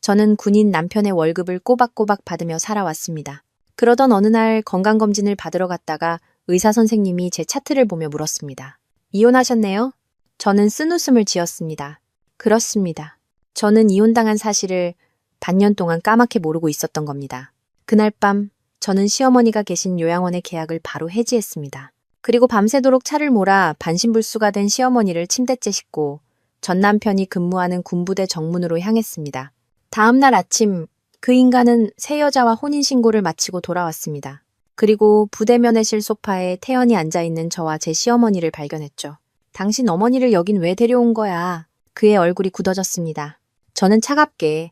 저는 군인 남편의 월급을 꼬박꼬박 받으며 살아왔습니다. 그러던 어느 날 건강검진을 받으러 갔다가 의사 선생님이 제 차트를 보며 물었습니다. 이혼하셨네요? 저는 쓴웃음을 지었습니다. 그렇습니다. 저는 이혼당한 사실을 반년 동안 까맣게 모르고 있었던 겁니다. 그날 밤 저는 시어머니가 계신 요양원의 계약을 바로 해지했습니다. 그리고 밤새도록 차를 몰아 반신불수가 된 시어머니를 침대째 싣고 전 남편이 근무하는 군부대 정문으로 향했습니다. 다음 날 아침 그 인간은 새 여자와 혼인신고를 마치고 돌아왔습니다. 그리고 부대면회실 소파에 태연히 앉아있는 저와 제 시어머니를 발견했죠. 당신 어머니를 여긴 왜 데려온 거야? 그의 얼굴이 굳어졌습니다. 저는 차갑게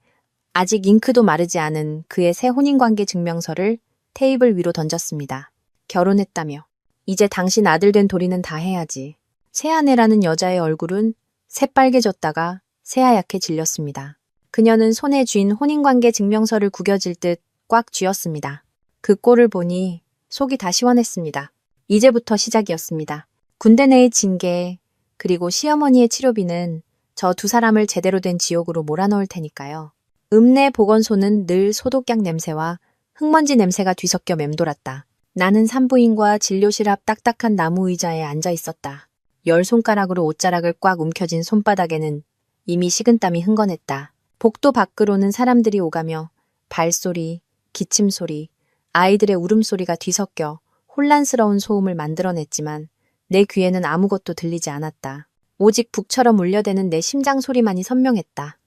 아직 잉크도 마르지 않은 그의 새 혼인관계 증명서를 테이블 위로 던졌습니다. 결혼했다며. 이제 당신 아들 된 도리는 다 해야지. 새아내라는 여자의 얼굴은 새빨개졌다가 새하얗게 질렸습니다. 그녀는 손에 쥔 혼인관계 증명서를 구겨질 듯 꽉 쥐었습니다. 그 꼴을 보니 속이 다 시원했습니다. 이제부터 시작이었습니다. 군대 내의 징계, 그리고 시어머니의 치료비는 저 두 사람을 제대로 된 지옥으로 몰아넣을 테니까요. 읍내 보건소는 늘 소독약 냄새와 흙먼지 냄새가 뒤섞여 맴돌았다. 나는 산부인과 진료실 앞 딱딱한 나무 의자에 앉아 있었다. 열 손가락으로 옷자락을 꽉 움켜쥔 손바닥에는 이미 식은땀이 흥건했다. 복도 밖으로는 사람들이 오가며 발소리, 기침소리, 아이들의 울음소리가 뒤섞여 혼란스러운 소음을 만들어냈지만 내 귀에는 아무것도 들리지 않았다. 오직 북처럼 울려대는 내 심장 소리만이 선명했다.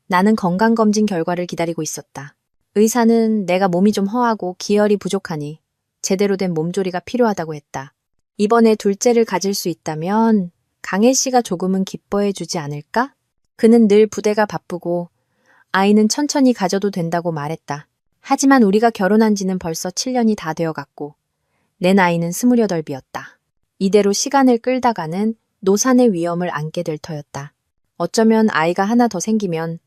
나는 건강검진 결과를 기다리고 있었다. 의사는 내가 몸이 좀 허하고 기혈이 부족하니 제대로 된 몸조리가 필요하다고 했다. 이번에 둘째를 가질 수 있다면 강혜 씨가 조금은 기뻐해 주지 않을까? 그는 늘 부대가 바쁘고 아이는 천천히 가져도 된다고 말했다. 하지만 우리가 결혼한 지는 벌써 7년이 다 되어갔고 내 나이는 28이었다. 이대로 시간을 끌다가는 노산의 위험을 안게 될 터였다. 어쩌면 아이가 하나 더 생기면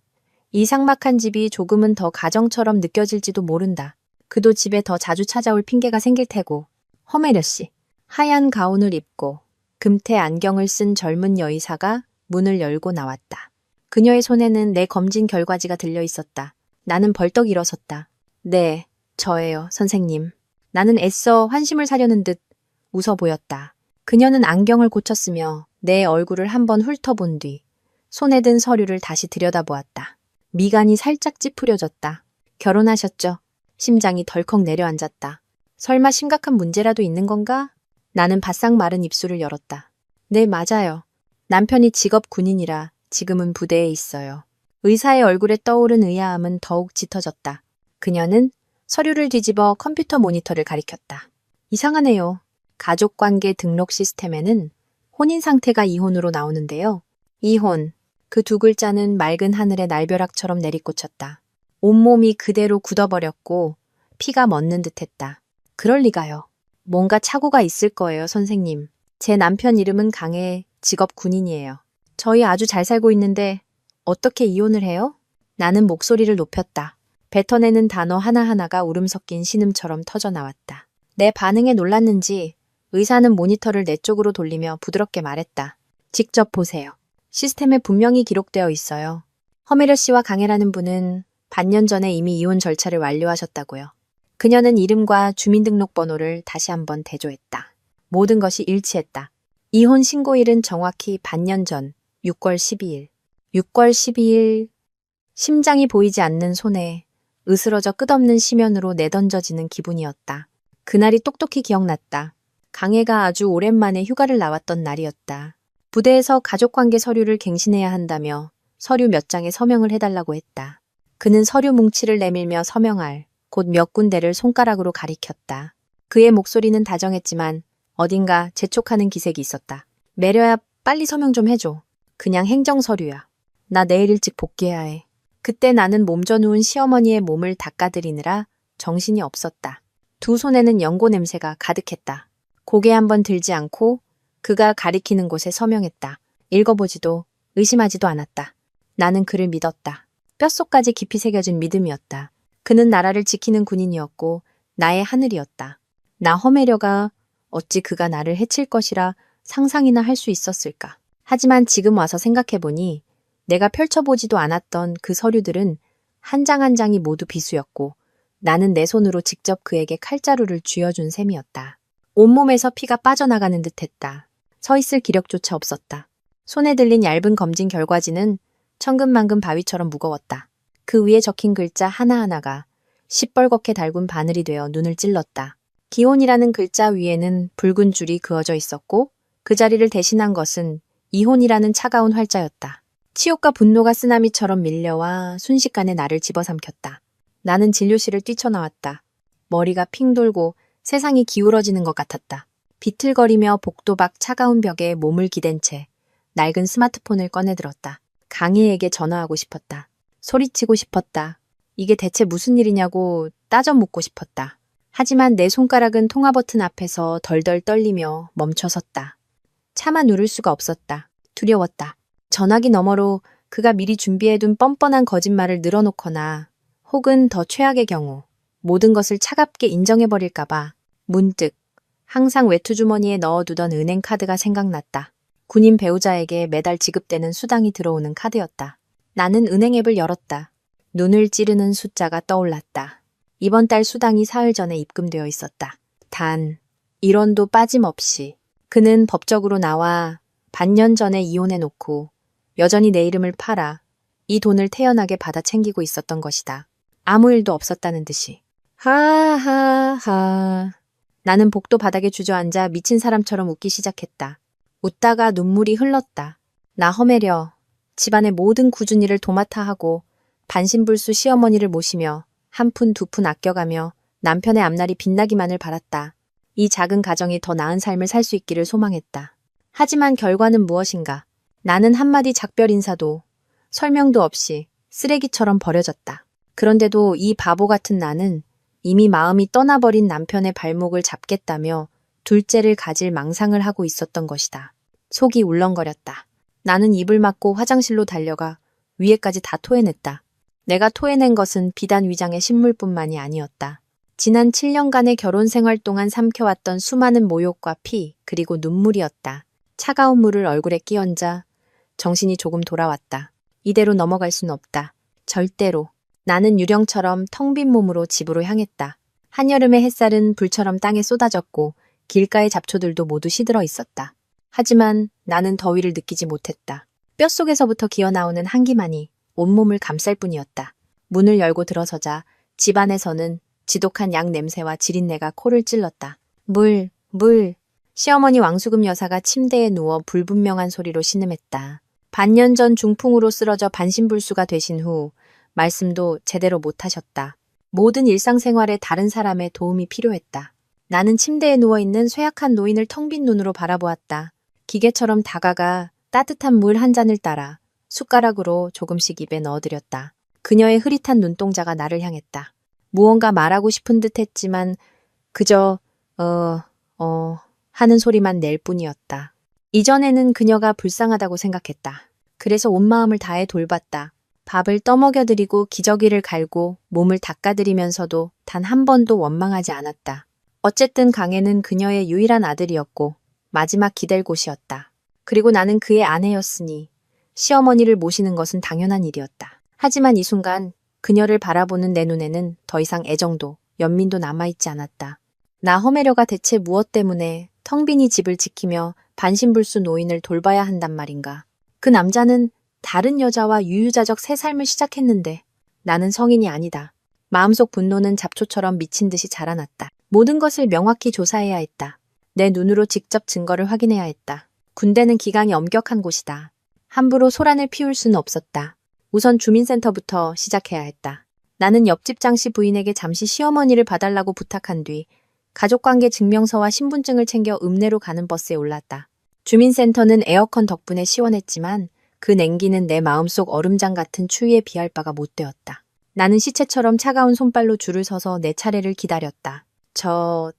이 삭막한 집이 조금은 더 가정처럼 느껴질지도 모른다. 그도 집에 더 자주 찾아올 핑계가 생길 테고. 허메려 씨. 하얀 가운을 입고 금태 안경을 쓴 젊은 여의사가 문을 열고 나왔다. 그녀의 손에는 내 검진 결과지가 들려 있었다. 나는 벌떡 일어섰다. 네, 저예요, 선생님. 나는 애써 환심을 사려는 듯 웃어 보였다. 그녀는 안경을 고쳤으며 내 얼굴을 한번 훑어본 뒤 손에 든 서류를 다시 들여다보았다. 미간이 살짝 찌푸려졌다. 결혼하셨죠? 심장이 덜컥 내려앉았다. 설마 심각한 문제라도 있는 건가? 나는 바싹 마른 입술을 열었다. 네, 맞아요. 남편이 직업 군인이라 지금은 부대에 있어요. 의사의 얼굴에 떠오른 의아함은 더욱 짙어졌다. 그녀는 서류를 뒤집어 컴퓨터 모니터를 가리켰다. 이상하네요. 가족관계 등록 시스템에는 혼인 상태가 이혼으로 나오는데요. 이혼. 그 두 글자는 맑은 하늘의 날벼락처럼 내리꽂혔다. 온몸이 그대로 굳어버렸고 피가 멎는 듯했다. 그럴 리가요. 뭔가 착오가 있을 거예요, 선생님. 제 남편 이름은 강혜, 직업 군인이에요. 저희 아주 잘 살고 있는데 어떻게 이혼을 해요? 나는 목소리를 높였다. 뱉어내는 단어 하나하나가 울음 섞인 신음처럼 터져나왔다. 내 반응에 놀랐는지 의사는 모니터를 내 쪽으로 돌리며 부드럽게 말했다. 직접 보세요. 시스템에 분명히 기록되어 있어요. 허메려 씨와 강혜라는 분은 반년 전에 이미 이혼 절차를 완료하셨다고요. 그녀는 이름과 주민등록번호를 다시 한번 대조했다. 모든 것이 일치했다. 이혼 신고일은 정확히 반년 전 6월 12일. 6월 12일 심장이 보이지 않는 손에 으스러져 끝없는 심연으로 내던져지는 기분이었다. 그날이 똑똑히 기억났다. 강혜가 아주 오랜만에 휴가를 나왔던 날이었다. 부대에서 가족관계 서류를 갱신해야 한다며 서류 몇 장에 서명을 해달라고 했다. 그는 서류 뭉치를 내밀며 서명할 곧 몇 군데를 손가락으로 가리켰다. 그의 목소리는 다정했지만 어딘가 재촉하는 기색이 있었다. 매려야 빨리 서명 좀 해줘. 그냥 행정서류야. 나 내일 일찍 복귀해야 해. 그때 나는 몸져 누운 시어머니의 몸을 닦아드리느라 정신이 없었다. 두 손에는 연고 냄새가 가득했다. 고개 한번 들지 않고 그가 가리키는 곳에 서명했다. 읽어보지도 의심하지도 않았다. 나는 그를 믿었다. 뼛속까지 깊이 새겨진 믿음이었다. 그는 나라를 지키는 군인이었고 나의 하늘이었다. 나 허매려가 어찌 그가 나를 해칠 것이라 상상이나 할 수 있었을까. 하지만 지금 와서 생각해보니 내가 펼쳐보지도 않았던 그 서류들은 한 장 한 장이 모두 비수였고 나는 내 손으로 직접 그에게 칼자루를 쥐어준 셈이었다. 온몸에서 피가 빠져나가는 듯했다. 서 있을 기력조차 없었다. 손에 들린 얇은 검진 결과지는 천근만근 바위처럼 무거웠다. 그 위에 적힌 글자 하나하나가 시뻘겋게 달군 바늘이 되어 눈을 찔렀다. 기혼이라는 글자 위에는 붉은 줄이 그어져 있었고 그 자리를 대신한 것은 이혼이라는 차가운 활자였다. 치욕과 분노가 쓰나미처럼 밀려와 순식간에 나를 집어삼켰다. 나는 진료실을 뛰쳐나왔다. 머리가 핑 돌고 세상이 기울어지는 것 같았다. 비틀거리며 복도밖 차가운 벽에 몸을 기댄 채 낡은 스마트폰을 꺼내들었다. 강희에게 전화하고 싶었다. 소리치고 싶었다. 이게 대체 무슨 일이냐고 따져 묻고 싶었다. 하지만 내 손가락은 통화 버튼 앞에서 덜덜 떨리며 멈춰섰다. 차마 누를 수가 없었다. 두려웠다. 전화기 너머로 그가 미리 준비해둔 뻔뻔한 거짓말을 늘어놓거나 혹은 더 최악의 경우 모든 것을 차갑게 인정해버릴까봐 문득 항상 외투주머니에 넣어두던 은행 카드가 생각났다. 군인 배우자에게 매달 지급되는 수당이 들어오는 카드였다. 나는 은행 앱을 열었다. 눈을 찌르는 숫자가 떠올랐다. 이번 달 수당이 사흘 전에 입금되어 있었다. 단 1원도 빠짐없이. 그는 법적으로 나와 반년 전에 이혼해놓고 여전히 내 이름을 팔아 이 돈을 태연하게 받아 챙기고 있었던 것이다. 아무 일도 없었다는 듯이. 하하하. 나는 복도 바닥에 주저앉아 미친 사람처럼 웃기 시작했다. 웃다가 눈물이 흘렀다. 나 허매려 집안의 모든 굳은 일을 도맡아 하고 반신불수 시어머니를 모시며 한 푼 두 푼 아껴가며 남편의 앞날이 빛나기만을 바랐다. 이 작은 가정이 더 나은 삶을 살 수 있기를 소망했다. 하지만 결과는 무엇인가? 나는 한마디 작별 인사도 설명도 없이 쓰레기처럼 버려졌다. 그런데도 이 바보 같은 나는 이미 마음이 떠나버린 남편의 발목을 잡겠다며 둘째를 가질 망상을 하고 있었던 것이다. 속이 울렁거렸다. 나는 입을 막고 화장실로 달려가 위에까지 다 토해냈다. 내가 토해낸 것은 비단 위장의 신물뿐만이 아니었다. 지난 7년간의 결혼 생활 동안 삼켜왔던 수많은 모욕과 피, 그리고 눈물이었다. 차가운 물을 얼굴에 끼얹자 정신이 조금 돌아왔다. 이대로 넘어갈 순 없다. 절대로. 나는 유령처럼 텅 빈 몸으로 집으로 향했다. 한여름의 햇살은 불처럼 땅에 쏟아졌고 길가의 잡초들도 모두 시들어 있었다. 하지만 나는 더위를 느끼지 못했다. 뼛속에서부터 기어나오는 한기만이 온몸을 감쌀 뿐이었다. 문을 열고 들어서자 집 안에서는 지독한 약 냄새와 지린내가 코를 찔렀다. 물. 시어머니 왕수금 여사가 침대에 누워 불분명한 소리로 신음했다. 반년 전 중풍으로 쓰러져 반신불수가 되신 후 말씀도 제대로 못하셨다. 모든 일상생활에 다른 사람의 도움이 필요했다. 나는 침대에 누워있는 쇠약한 노인을 텅 빈 눈으로 바라보았다. 기계처럼 다가가 따뜻한 물 한 잔을 따라 숟가락으로 조금씩 입에 넣어드렸다. 그녀의 흐릿한 눈동자가 나를 향했다. 무언가 말하고 싶은 듯 했지만 그저 하는 소리만 낼 뿐이었다. 이전에는 그녀가 불쌍하다고 생각했다. 그래서 온 마음을 다해 돌봤다. 밥을 떠먹여드리고 기저귀를 갈고 몸을 닦아드리면서도 단 한 번도 원망하지 않았다. 어쨌든 강혜는 그녀의 유일한 아들이었고 마지막 기댈 곳이었다. 그리고 나는 그의 아내였으니 시어머니를 모시는 것은 당연한 일이었다. 하지만 이 순간 그녀를 바라보는 내 눈에는 더 이상 애정도 연민도 남아있지 않았다. 나 허매려가 대체 무엇 때문에 텅 빈 이 집을 지키며 반신불수 노인을 돌봐야 한단 말인가. 그 남자는 다른 여자와 유유자적 새 삶을 시작했는데 나는 성인이 아니다. 마음속 분노는 잡초처럼 미친 듯이 자라났다. 모든 것을 명확히 조사해야 했다. 내 눈으로 직접 증거를 확인해야 했다. 군대는 기강이 엄격한 곳이다. 함부로 소란을 피울 수는 없었다. 우선 주민센터부터 시작해야 했다. 나는 옆집 장씨 부인에게 잠시 시어머니를 봐달라고 부탁한 뒤 가족관계 증명서와 신분증을 챙겨 읍내로 가는 버스에 올랐다. 주민센터는 에어컨 덕분에 시원했지만 그 냉기는 내 마음속 얼음장 같은 추위에 비할 바가 못 되었다. 나는 시체처럼 차가운 손발로 줄을 서서 내 차례를 기다렸다.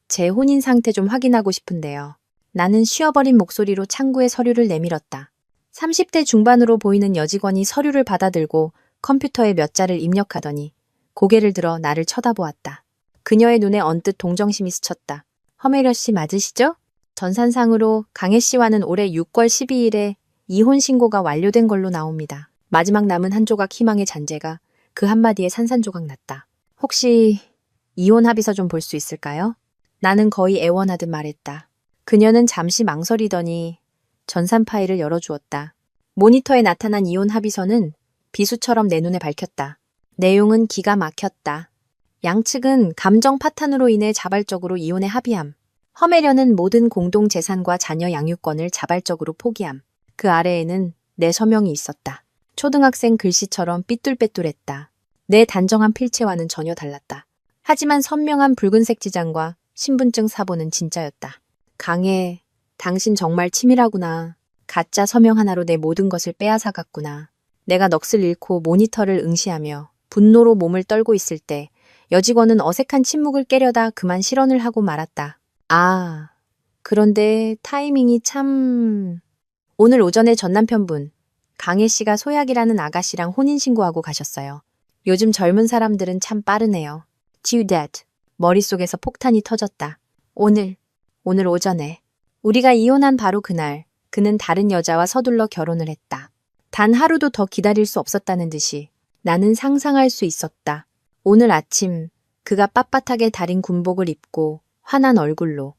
제 혼인 상태 좀 확인하고 싶은데요. 나는 쉬어버린 목소리로 창구에 서류를 내밀었다. 30대 중반으로 보이는 여직원이 서류를 받아들고 컴퓨터에 몇 자를 입력하더니 고개를 들어 나를 쳐다보았다. 그녀의 눈에 언뜻 동정심이 스쳤다. 허메려 씨 맞으시죠? 전산상으로 강혜 씨와는 올해 6월 12일에 이혼 신고가 완료된 걸로 나옵니다. 마지막 남은 한 조각 희망의 잔재가 그 한마디에 산산조각 났다. 혹시 이혼 합의서 좀 볼 수 있을까요? 나는 거의 애원하듯 말했다. 그녀는 잠시 망설이더니 전산 파일을 열어주었다. 모니터에 나타난 이혼 합의서는 비수처럼 내 눈에 밝혔다. 내용은 기가 막혔다. 양측은 감정 파탄으로 인해 자발적으로 이혼에 합의함. 허메려는 모든 공동 재산과 자녀 양육권을 자발적으로 포기함. 그 아래에는 내 서명이 있었다. 초등학생 글씨처럼 삐뚤빼뚤했다. 내 단정한 필체와는 전혀 달랐다. 하지만 선명한 붉은색 지장과 신분증 사본은 진짜였다. 강해, 당신 정말 치밀하구나. 가짜 서명 하나로 내 모든 것을 빼앗아갔구나. 내가 넋을 잃고 모니터를 응시하며 분노로 몸을 떨고 있을 때 여직원은 어색한 침묵을 깨려다 그만 실언을 하고 말았다. 아, 그런데 타이밍이 참... 오늘 오전에 전 남편분, 강혜 씨가 소약이라는 아가씨랑 혼인신고하고 가셨어요. 요즘 젊은 사람들은 참 빠르네요. Due that. 머릿속에서 폭탄이 터졌다. 오늘 오전에. 우리가 이혼한 바로 그날, 그는 다른 여자와 서둘러 결혼을 했다. 단 하루도 더 기다릴 수 없었다는 듯이 나는 상상할 수 있었다. 오늘 아침 그가 빳빳하게 다린 군복을 입고 환한 얼굴로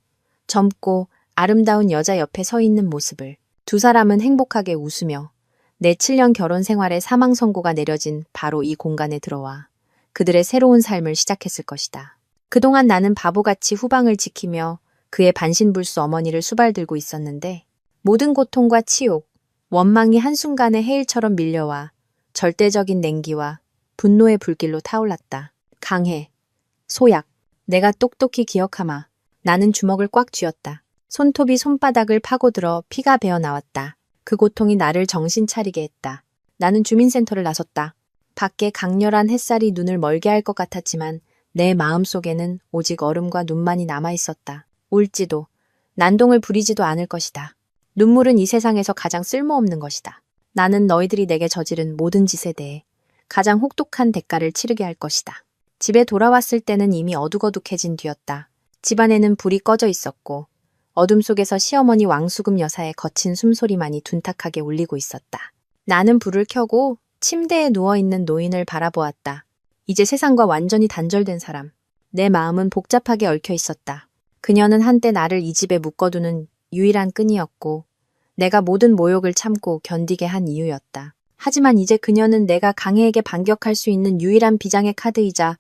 젊고 아름다운 여자 옆에 서 있는 모습을 두 사람은 행복하게 웃으며 내 7년 결혼 생활의 사망 선고가 내려진 바로 이 공간에 들어와 그들의 새로운 삶을 시작했을 것이다. 그동안 나는 바보같이 후방을 지키며 그의 반신불수 어머니를 수발들고 있었는데 모든 고통과 치욕, 원망이 한순간에 해일처럼 밀려와 절대적인 냉기와 분노의 불길로 타올랐다. 강해, 소약, 내가 똑똑히 기억하마. 나는 주먹을 꽉 쥐었다. 손톱이 손바닥을 파고들어 피가 배어 나왔다. 그 고통이 나를 정신 차리게 했다. 나는 주민센터를 나섰다. 밖에 강렬한 햇살이 눈을 멀게 할 것 같았지만 내 마음속에는 오직 얼음과 눈만이 남아있었다. 울지도, 난동을 부리지도 않을 것이다. 눈물은 이 세상에서 가장 쓸모없는 것이다. 나는 너희들이 내게 저지른 모든 짓에 대해 가장 혹독한 대가를 치르게 할 것이다. 집에 돌아왔을 때는 이미 어둑어둑해진 뒤였다. 집안에는 불이 꺼져 있었고 어둠 속에서 시어머니 왕수금 여사의 거친 숨소리만이 둔탁하게 울리고 있었다. 나는 불을 켜고 침대에 누워있는 노인을 바라보았다. 이제 세상과 완전히 단절된 사람. 내 마음은 복잡하게 얽혀 있었다. 그녀는 한때 나를 이 집에 묶어두는 유일한 끈이었고 내가 모든 모욕을 참고 견디게 한 이유였다. 하지만 이제 그녀는 내가 강혜에게 반격할 수 있는 유일한 비장의 카드이자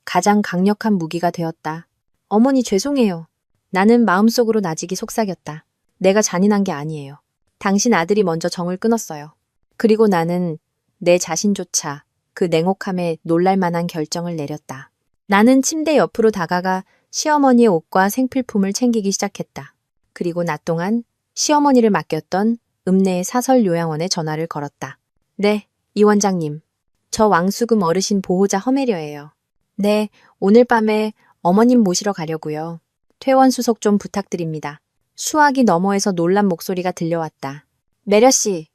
가장 강력한 무기가 되었다. 어머니 죄송해요. 나는 마음속으로 나직이 속삭였다. 내가 잔인한 게 아니에요. 당신 아들이 먼저 정을 끊었어요. 그리고 나는 내 자신조차 그 냉혹함에 놀랄 만한 결정을 내렸다. 나는 침대 옆으로 다가가 시어머니의 옷과 생필품을 챙기기 시작했다. 그리고 낮 동안 시어머니를 맡겼던 읍내의 사설 요양원에 전화를 걸었다. 네, 이 원장님. 저 왕수금 어르신 보호자 허메려예요. 네, 오늘 밤에 어머님 모시러 가려고요. 퇴원 수속 좀 부탁드립니다. 수화기 너머에서 놀란 목소리가 들려왔다. 매려씨,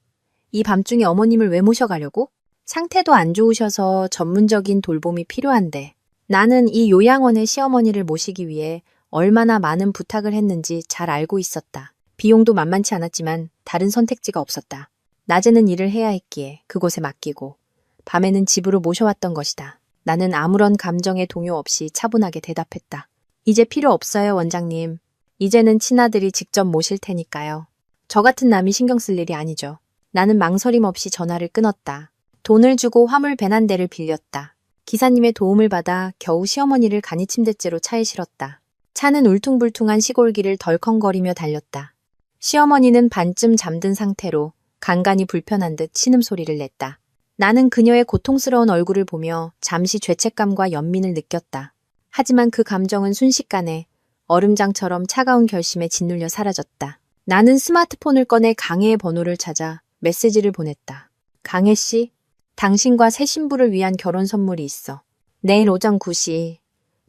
이 밤중에 어머님을 왜 모셔가려고? 상태도 안 좋으셔서 전문적인 돌봄이 필요한데 나는 이 요양원의 시어머니를 모시기 위해 얼마나 많은 부탁을 했는지 잘 알고 있었다. 비용도 만만치 않았지만 다른 선택지가 없었다. 낮에는 일을 해야 했기에 그곳에 맡기고 밤에는 집으로 모셔왔던 것이다. 나는 아무런 감정의 동요 없이 차분하게 대답했다. 이제 필요 없어요, 원장님. 이제는 친아들이 직접 모실 테니까요. 저 같은 남이 신경 쓸 일이 아니죠. 나는 망설임 없이 전화를 끊었다. 돈을 주고 화물 밴 한 대를 빌렸다. 기사님의 도움을 받아 겨우 시어머니를 간이 침대째로 차에 실었다. 차는 울퉁불퉁한 시골길을 덜컹거리며 달렸다. 시어머니는 반쯤 잠든 상태로 간간이 불편한 듯 신음소리를 냈다. 나는 그녀의 고통스러운 얼굴을 보며 잠시 죄책감과 연민을 느꼈다. 하지만 그 감정은 순식간에 얼음장처럼 차가운 결심에 짓눌려 사라졌다. 나는 스마트폰을 꺼내 강혜의 번호를 찾아 메시지를 보냈다. 강혜 씨, 당신과 새 신부를 위한 결혼 선물이 있어. 내일 오전 9시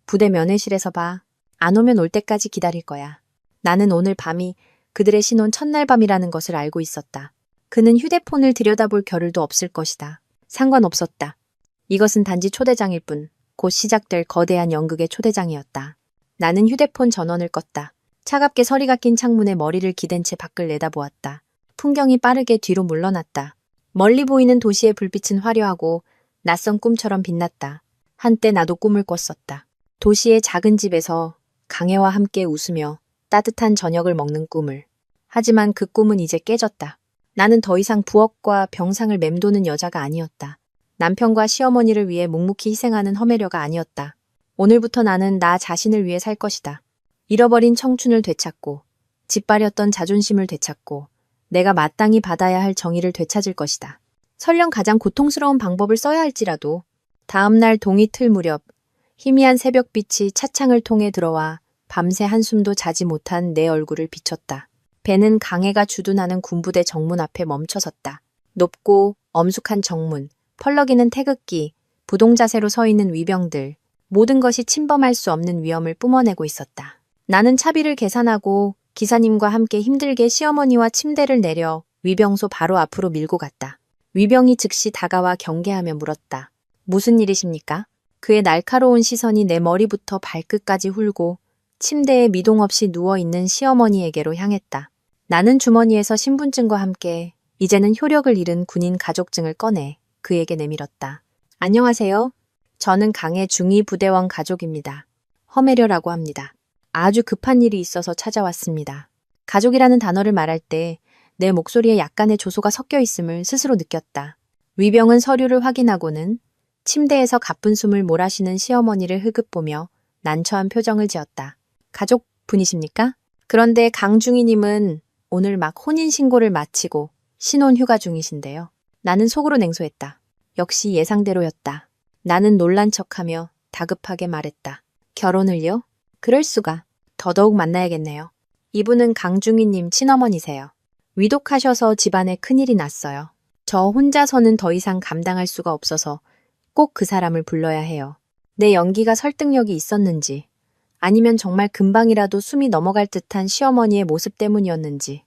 부대 면회실에서 봐. 안 오면 올 때까지 기다릴 거야. 나는 오늘 밤이 그들의 신혼 첫날 밤이라는 것을 알고 있었다. 그는 휴대폰을 들여다볼 겨를도 없을 것이다. 상관없었다. 이것은 단지 초대장일 뿐 곧 시작될 거대한 연극의 초대장이었다. 나는 휴대폰 전원을 껐다. 차갑게 서리가 낀 창문에 머리를 기댄 채 밖을 내다보았다. 풍경이 빠르게 뒤로 물러났다. 멀리 보이는 도시의 불빛은 화려하고 낯선 꿈처럼 빛났다. 한때 나도 꿈을 꿨었다. 도시의 작은 집에서 강혜와 함께 웃으며 따뜻한 저녁을 먹는 꿈을. 하지만 그 꿈은 이제 깨졌다. 나는 더 이상 부엌과 병상을 맴도는 여자가 아니었다. 남편과 시어머니를 위해 묵묵히 희생하는 허매려가 아니었다. 오늘부터 나는 나 자신을 위해 살 것이다. 잃어버린 청춘을 되찾고, 짓밟았던 자존심을 되찾고, 내가 마땅히 받아야 할 정의를 되찾을 것이다. 설령 가장 고통스러운 방법을 써야 할지라도 다음날 동이 틀 무렵 희미한 새벽빛이 차창을 통해 들어와 밤새 한숨도 자지 못한 내 얼굴을 비췄다. 배는 강해가 주둔하는 군부대 정문 앞에 멈춰섰다. 높고 엄숙한 정문, 펄럭이는 태극기, 부동자세로 서 있는 위병들, 모든 것이 침범할 수 없는 위험을 뿜어내고 있었다. 나는 차비를 계산하고 기사님과 함께 힘들게 시어머니와 침대를 내려 위병소 바로 앞으로 밀고 갔다. 위병이 즉시 다가와 경계하며 물었다. 무슨 일이십니까? 그의 날카로운 시선이 내 머리부터 발끝까지 훑고 침대에 미동 없이 누워있는 시어머니에게로 향했다. 나는 주머니에서 신분증과 함께 이제는 효력을 잃은 군인 가족증을 꺼내 그에게 내밀었다. 안녕하세요. 저는 강해 중위 부대원 가족입니다. 허매려라고 합니다. 아주 급한 일이 있어서 찾아왔습니다. 가족이라는 단어를 말할 때 내 목소리에 약간의 조소가 섞여 있음을 스스로 느꼈다. 위병은 서류를 확인하고는 침대에서 가쁜 숨을 몰아쉬는 시어머니를 흐긋보며 난처한 표정을 지었다. 가족분이십니까? 그런데 강중희님은 오늘 막 혼인신고를 마치고 신혼휴가 중이신데요. 나는 속으로 냉소했다. 역시 예상대로였다. 나는 놀란 척하며 다급하게 말했다. 결혼을요? 그럴 수가. 더더욱 만나야겠네요. 이분은 강중희님 친어머니세요. 위독하셔서 집안에 큰일이 났어요. 저 혼자서는 더 이상 감당할 수가 없어서 꼭 그 사람을 불러야 해요. 내 연기가 설득력이 있었는지 아니면 정말 금방이라도 숨이 넘어갈 듯한 시어머니의 모습 때문이었는지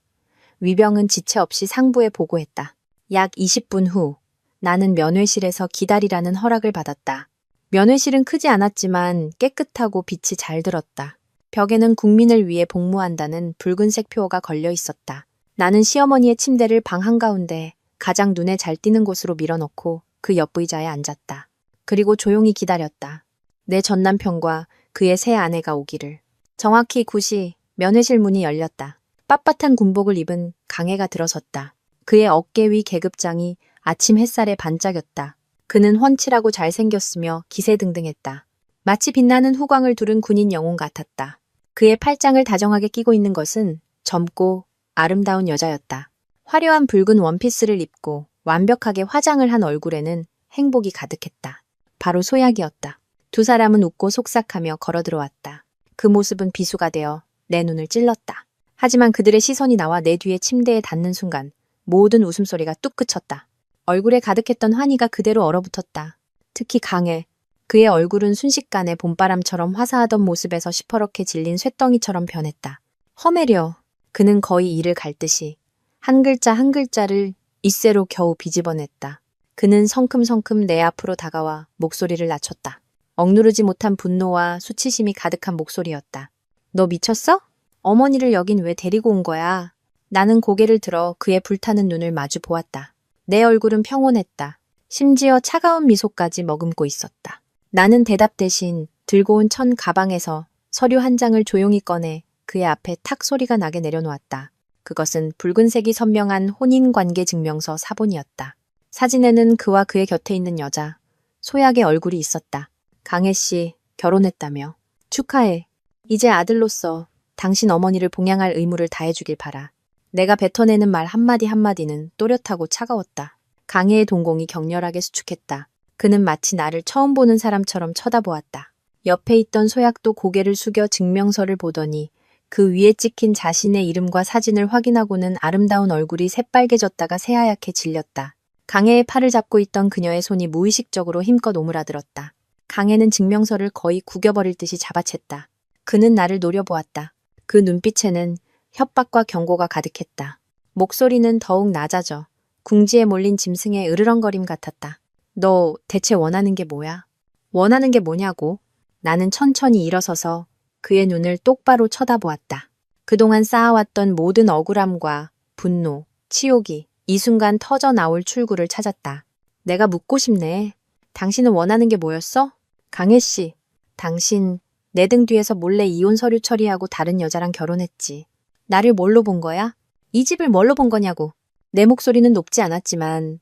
위병은 지체 없이 상부에 보고했다. 약 20분 후 나는 면회실에서 기다리라는 허락을 받았다. 면회실은 크지 않았지만 깨끗하고 빛이 잘 들었다. 벽에는 국민을 위해 복무한다는 붉은색 표어가 걸려 있었다. 나는 시어머니의 침대를 방 한가운데 가장 눈에 잘 띄는 곳으로 밀어넣고 그 옆의자에 앉았다. 그리고 조용히 기다렸다. 내 전남편과 그의 새 아내가 오기를. 정확히 9시 면회실 문이 열렸다. 빳빳한 군복을 입은 강해가 들어섰다. 그의 어깨 위 계급장이 아침 햇살에 반짝였다. 그는 훤칠하고 잘생겼으며 기세등등했다. 마치 빛나는 후광을 두른 군인 영웅 같았다. 그의 팔짱을 다정하게 끼고 있는 것은 젊고 아름다운 여자였다. 화려한 붉은 원피스를 입고 완벽하게 화장을 한 얼굴에는 행복이 가득했다. 바로 소약이었다. 두 사람은 웃고 속삭하며 걸어 들어왔다. 그 모습은 비수가 되어 내 눈을 찔렀다. 하지만 그들의 시선이 나와 내 뒤에 침대에 닿는 순간 모든 웃음소리가 뚝 그쳤다. 얼굴에 가득했던 환희가 그대로 얼어붙었다. 특히 강해. 그의 얼굴은 순식간에 봄바람처럼 화사하던 모습에서 시퍼렇게 질린 쇳덩이처럼 변했다. 허매려. 그는 거의 이를 갈듯이 한 글자 한 글자를 입새로 겨우 비집어냈다. 그는 성큼성큼 내 앞으로 다가와 목소리를 낮췄다. 억누르지 못한 분노와 수치심이 가득한 목소리였다. 너 미쳤어? 어머니를 여긴 왜 데리고 온 거야? 나는 고개를 들어 그의 불타는 눈을 마주 보았다. 내 얼굴은 평온했다. 심지어 차가운 미소까지 머금고 있었다. 나는 대답 대신 들고 온 천 가방에서 서류 한 장을 조용히 꺼내 그의 앞에 탁 소리가 나게 내려놓았다. 그것은 붉은색이 선명한 혼인관계 증명서 사본이었다. 사진에는 그와 그의 곁에 있는 여자, 소약의 얼굴이 있었다. 강혜 씨, 결혼했다며. 축하해. 이제 아들로서 당신 어머니를 봉양할 의무를 다해주길 바라. 내가 뱉어내는 말 한마디 한마디는 또렷하고 차가웠다. 강혜의 동공이 격렬하게 수축했다. 그는 마치 나를 처음 보는 사람처럼 쳐다보았다. 옆에 있던 소약도 고개를 숙여 증명서를 보더니 그 위에 찍힌 자신의 이름과 사진을 확인하고는 아름다운 얼굴이 새빨개졌다가 새하얗게 질렸다. 강혜의 팔을 잡고 있던 그녀의 손이 무의식적으로 힘껏 오므라들었다. 강혜는 증명서를 거의 구겨버릴 듯이 잡아챘다. 그는 나를 노려보았다. 그 눈빛에는 협박과 경고가 가득했다. 목소리는 더욱 낮아져 궁지에 몰린 짐승의 으르렁거림 같았다. 너 대체 원하는 게 뭐야? 원하는 게 뭐냐고? 나는 천천히 일어서서 그의 눈을 똑바로 쳐다보았다. 그동안 쌓아왔던 모든 억울함과 분노, 치욕이 이 순간 터져 나올 출구를 찾았다. 내가 묻고 싶네. 당신은 원하는 게 뭐였어? 강혜 씨, 당신 내 등 뒤에서 몰래 이혼 서류 처리하고 다른 여자랑 결혼했지. 나를 뭘로 본 거야? 이 집을 뭘로 본 거냐고. 내 목소리는 높지 않았지만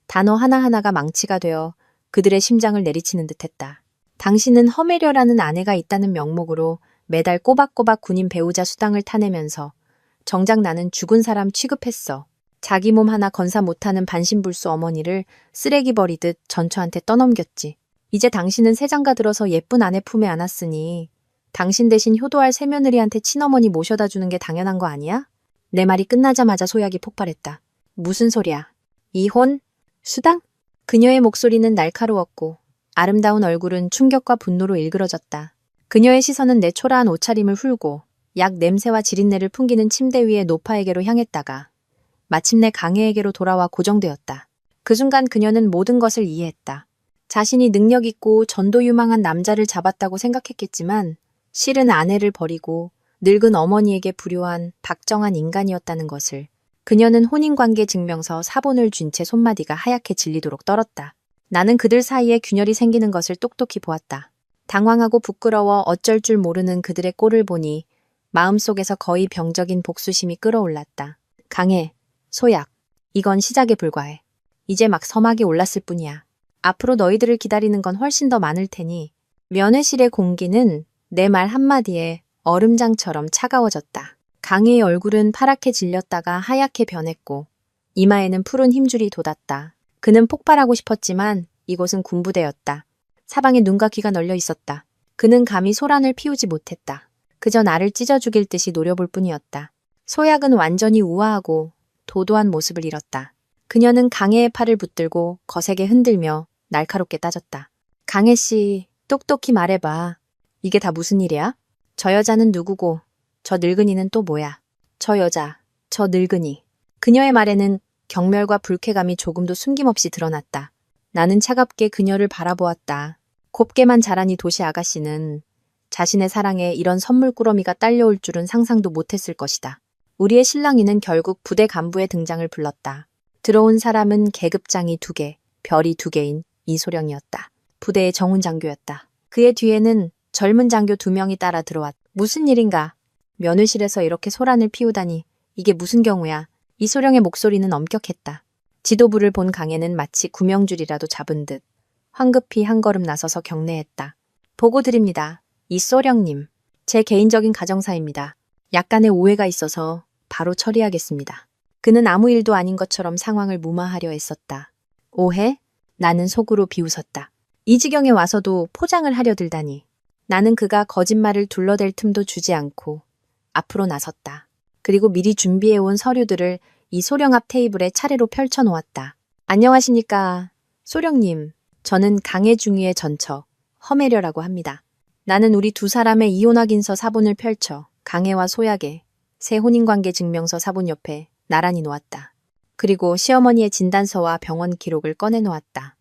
단어 하나하나가 망치가 되어 그들의 심장을 내리치는 듯했다. 당신은 허메려라는 아내가 있다는 명목으로 매달 꼬박꼬박 군인 배우자 수당을 타내면서 정작 나는 죽은 사람 취급했어. 자기 몸 하나 건사 못하는 반신불수 어머니를 쓰레기 버리듯 전처한테 떠넘겼지. 이제 당신은 새장가 들어서 예쁜 아내 품에 안았으니 당신 대신 효도할 새며느리한테 친어머니 모셔다 주는 게 당연한 거 아니야? 내 말이 끝나자마자 소약이 폭발했다. 무슨 소리야? 이혼? 수당? 그녀의 목소리는 날카로웠고 아름다운 얼굴은 충격과 분노로 일그러졌다. 그녀의 시선은 내 초라한 옷차림을 훑고 약 냄새와 지린내를 풍기는 침대 위의 노파에게로 향했다가 마침내 강혜에게로 돌아와 고정되었다. 그 순간 그녀는 모든 것을 이해했다. 자신이 능력 있고 전도유망한 남자를 잡았다고 생각했겠지만 실은 아내를 버리고 늙은 어머니에게 불효한 박정한 인간이었다는 것을. 그녀는 혼인관계 증명서 사본을 쥔 채 손마디가 하얗게 질리도록 떨었다. 나는 그들 사이에 균열이 생기는 것을 똑똑히 보았다. 당황하고 부끄러워 어쩔 줄 모르는 그들의 꼴을 보니 마음속에서 거의 병적인 복수심이 끌어올랐다. 강해, 소약, 이건 시작에 불과해. 이제 막 서막이 올랐을 뿐이야. 앞으로 너희들을 기다리는 건 훨씬 더 많을 테니 면회실의 공기는 내 말 한마디에 얼음장처럼 차가워졌다. 강혜의 얼굴은 파랗게 질렸다가 하얗게 변했고 이마에는 푸른 힘줄이 돋았다. 그는 폭발하고 싶었지만 이곳은 군부대였다. 사방에 눈과 귀가 널려 있었다. 그는 감히 소란을 피우지 못했다. 그저 나를 찢어 죽일 듯이 노려볼 뿐이었다. 소약은 완전히 우아하고 도도한 모습을 잃었다. 그녀는 강혜의 팔을 붙들고 거세게 흔들며 날카롭게 따졌다. 강혜 씨, 똑똑히 말해봐. 이게 다 무슨 일이야? 저 여자는 누구고 저 늙은이는 또 뭐야? 저 여자, 저 늙은이. 그녀의 말에는 경멸과 불쾌감이 조금도 숨김없이 드러났다. 나는 차갑게 그녀를 바라보았다. 곱게만 자란 이 도시 아가씨는 자신의 사랑에 이런 선물꾸러미가 딸려올 줄은 상상도 못했을 것이다. 우리의 신랑이는 결국 부대 간부의 등장을 불렀다. 들어온 사람은 계급장이 2개, 별이 2개인 이소령이었다. 부대의 정훈 장교였다. 그의 뒤에는 젊은 장교 2명이 따라 들어왔다. 무슨 일인가? 면회실에서 이렇게 소란을 피우다니 이게 무슨 경우야? 이소령의 목소리는 엄격했다. 지도부를 본 강혜는 마치 구명줄이라도 잡은 듯 황급히 한 걸음 나서서 경례했다. 보고 드립니다. 이소령님, 제 개인적인 가정사입니다. 약간의 오해가 있어서 바로 처리하겠습니다. 그는 아무 일도 아닌 것처럼 상황을 무마하려 애썼다. 오해? 나는 속으로 비웃었다. 이 지경에 와서도 포장을 하려 들다니. 나는 그가 거짓말을 둘러댈 틈도 주지 않고 앞으로 나섰다. 그리고 미리 준비해온 서류들을 이 소령 앞 테이블에 차례로 펼쳐놓았다. 안녕하십니까. 소령님, 저는 강혜 중위의 전처, 허메려라고 합니다. 나는 우리 2사람의 이혼 확인서 사본을 펼쳐 강혜와 소약의 새 혼인관계 증명서 사본 옆에 나란히 놓았다. 그리고 시어머니의 진단서와 병원 기록을 꺼내놓았다.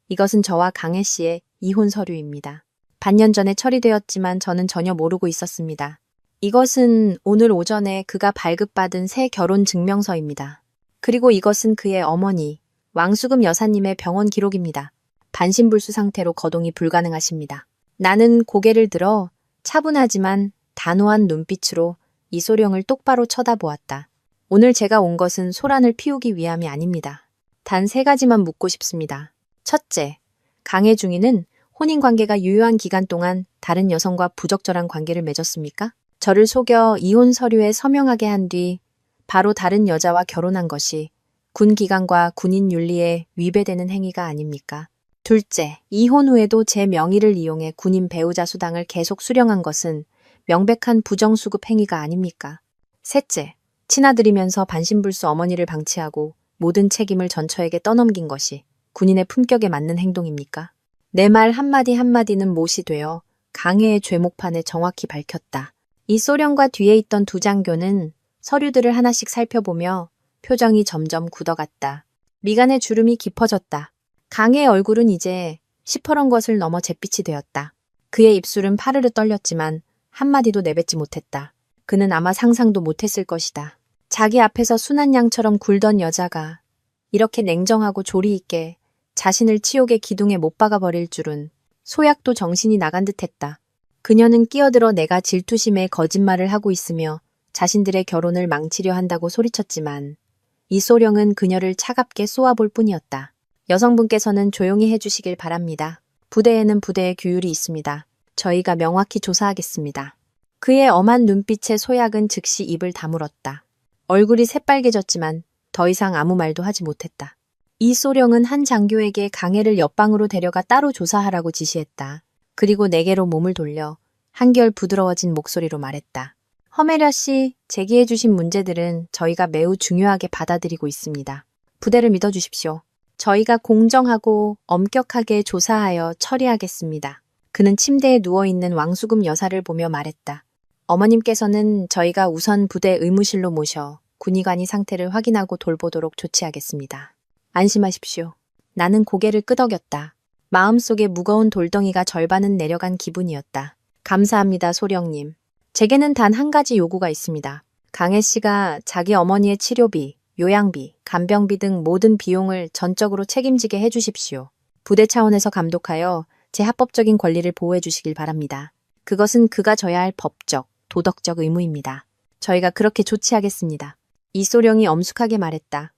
이것은 저와 강혜 씨의 이혼 서류입니다. 반년 전에 처리되었지만 저는 전혀 모르고 있었습니다. 이것은 오늘 오전에 그가 발급받은 새 결혼 증명서입니다. 그리고 이것은 그의 어머니, 왕수금 여사님의 병원 기록입니다. 반신불수 상태로 거동이 불가능하십니다. 나는 고개를 들어 차분하지만 단호한 눈빛으로 이소령을 똑바로 쳐다보았다. 오늘 제가 온 것은 소란을 피우기 위함이 아닙니다. 단 3가지만 묻고 싶습니다. 첫째, 강혜 중위는 혼인관계가 유효한 기간 동안 다른 여성과 부적절한 관계를 맺었습니까? 저를 속여 이혼 서류에 서명하게 한 뒤 바로 다른 여자와 결혼한 것이 군 기강과 군인 윤리에 위배되는 행위가 아닙니까? 둘째, 이혼 후에도 제 명의를 이용해 군인 배우자 수당을 계속 수령한 것은 명백한 부정수급 행위가 아닙니까? 셋째, 친아들이면서 반신불수 어머니를 방치하고 모든 책임을 전처에게 떠넘긴 것이 군인의 품격에 맞는 행동입니까? 내 말 한마디 한마디는 못이 되어 강혜의 죄목판에 정확히 밝혔다. 이 소령과 뒤에 있던 2 장교는 서류들을 하나씩 살펴보며 표정이 점점 굳어갔다. 미간의 주름이 깊어졌다. 강혜의 얼굴은 이제 시퍼런 것을 넘어 잿빛이 되었다. 그의 입술은 파르르 떨렸지만 한마디도 내뱉지 못했다. 그는 아마 상상도 못했을 것이다. 자기 앞에서 순한 양처럼 굴던 여자가 이렇게 냉정하고 조리 있게 자신을 치욕의 기둥에 못 박아 버릴 줄은. 소약도 정신이 나간 듯했다. 그녀는 끼어들어 내가 질투심에 거짓말을 하고 있으며 자신들의 결혼을 망치려 한다고 소리쳤지만 이 소령은 그녀를 차갑게 쏘아볼 뿐이었다. 여성분께서는 조용히 해주시길 바랍니다. 부대에는 부대의 규율이 있습니다. 저희가 명확히 조사하겠습니다. 그의 엄한 눈빛에 소약은 즉시 입을 다물었다. 얼굴이 새빨개졌지만 더 이상 아무 말도 하지 못했다. 이 소령은 한 장교에게 강해를 옆방으로 데려가 따로 조사하라고 지시했다. 그리고 내게로 몸을 돌려 한결 부드러워진 목소리로 말했다. 허메려 씨, 제기해 주신 문제들은 저희가 매우 중요하게 받아들이고 있습니다. 부대를 믿어주십시오. 저희가 공정하고 엄격하게 조사하여 처리하겠습니다. 그는 침대에 누워있는 왕수금 여사를 보며 말했다. 어머님께서는 저희가 우선 부대 의무실로 모셔 군의관이 상태를 확인하고 돌보도록 조치하겠습니다. 안심하십시오. 나는 고개를 끄덕였다. 마음속에 무거운 돌덩이가 절반은 내려간 기분이었다. 감사합니다, 소령님. 제게는 단 한 가지 요구가 있습니다. 강혜 씨가 자기 어머니의 치료비, 요양비, 간병비 등 모든 비용을 전적으로 책임지게 해주십시오. 부대 차원에서 감독하여 제 합법적인 권리를 보호해 주시길 바랍니다. 그것은 그가 져야 할 법적, 도덕적 의무입니다. 저희가 그렇게 조치하겠습니다. 이 소령이 엄숙하게 말했다.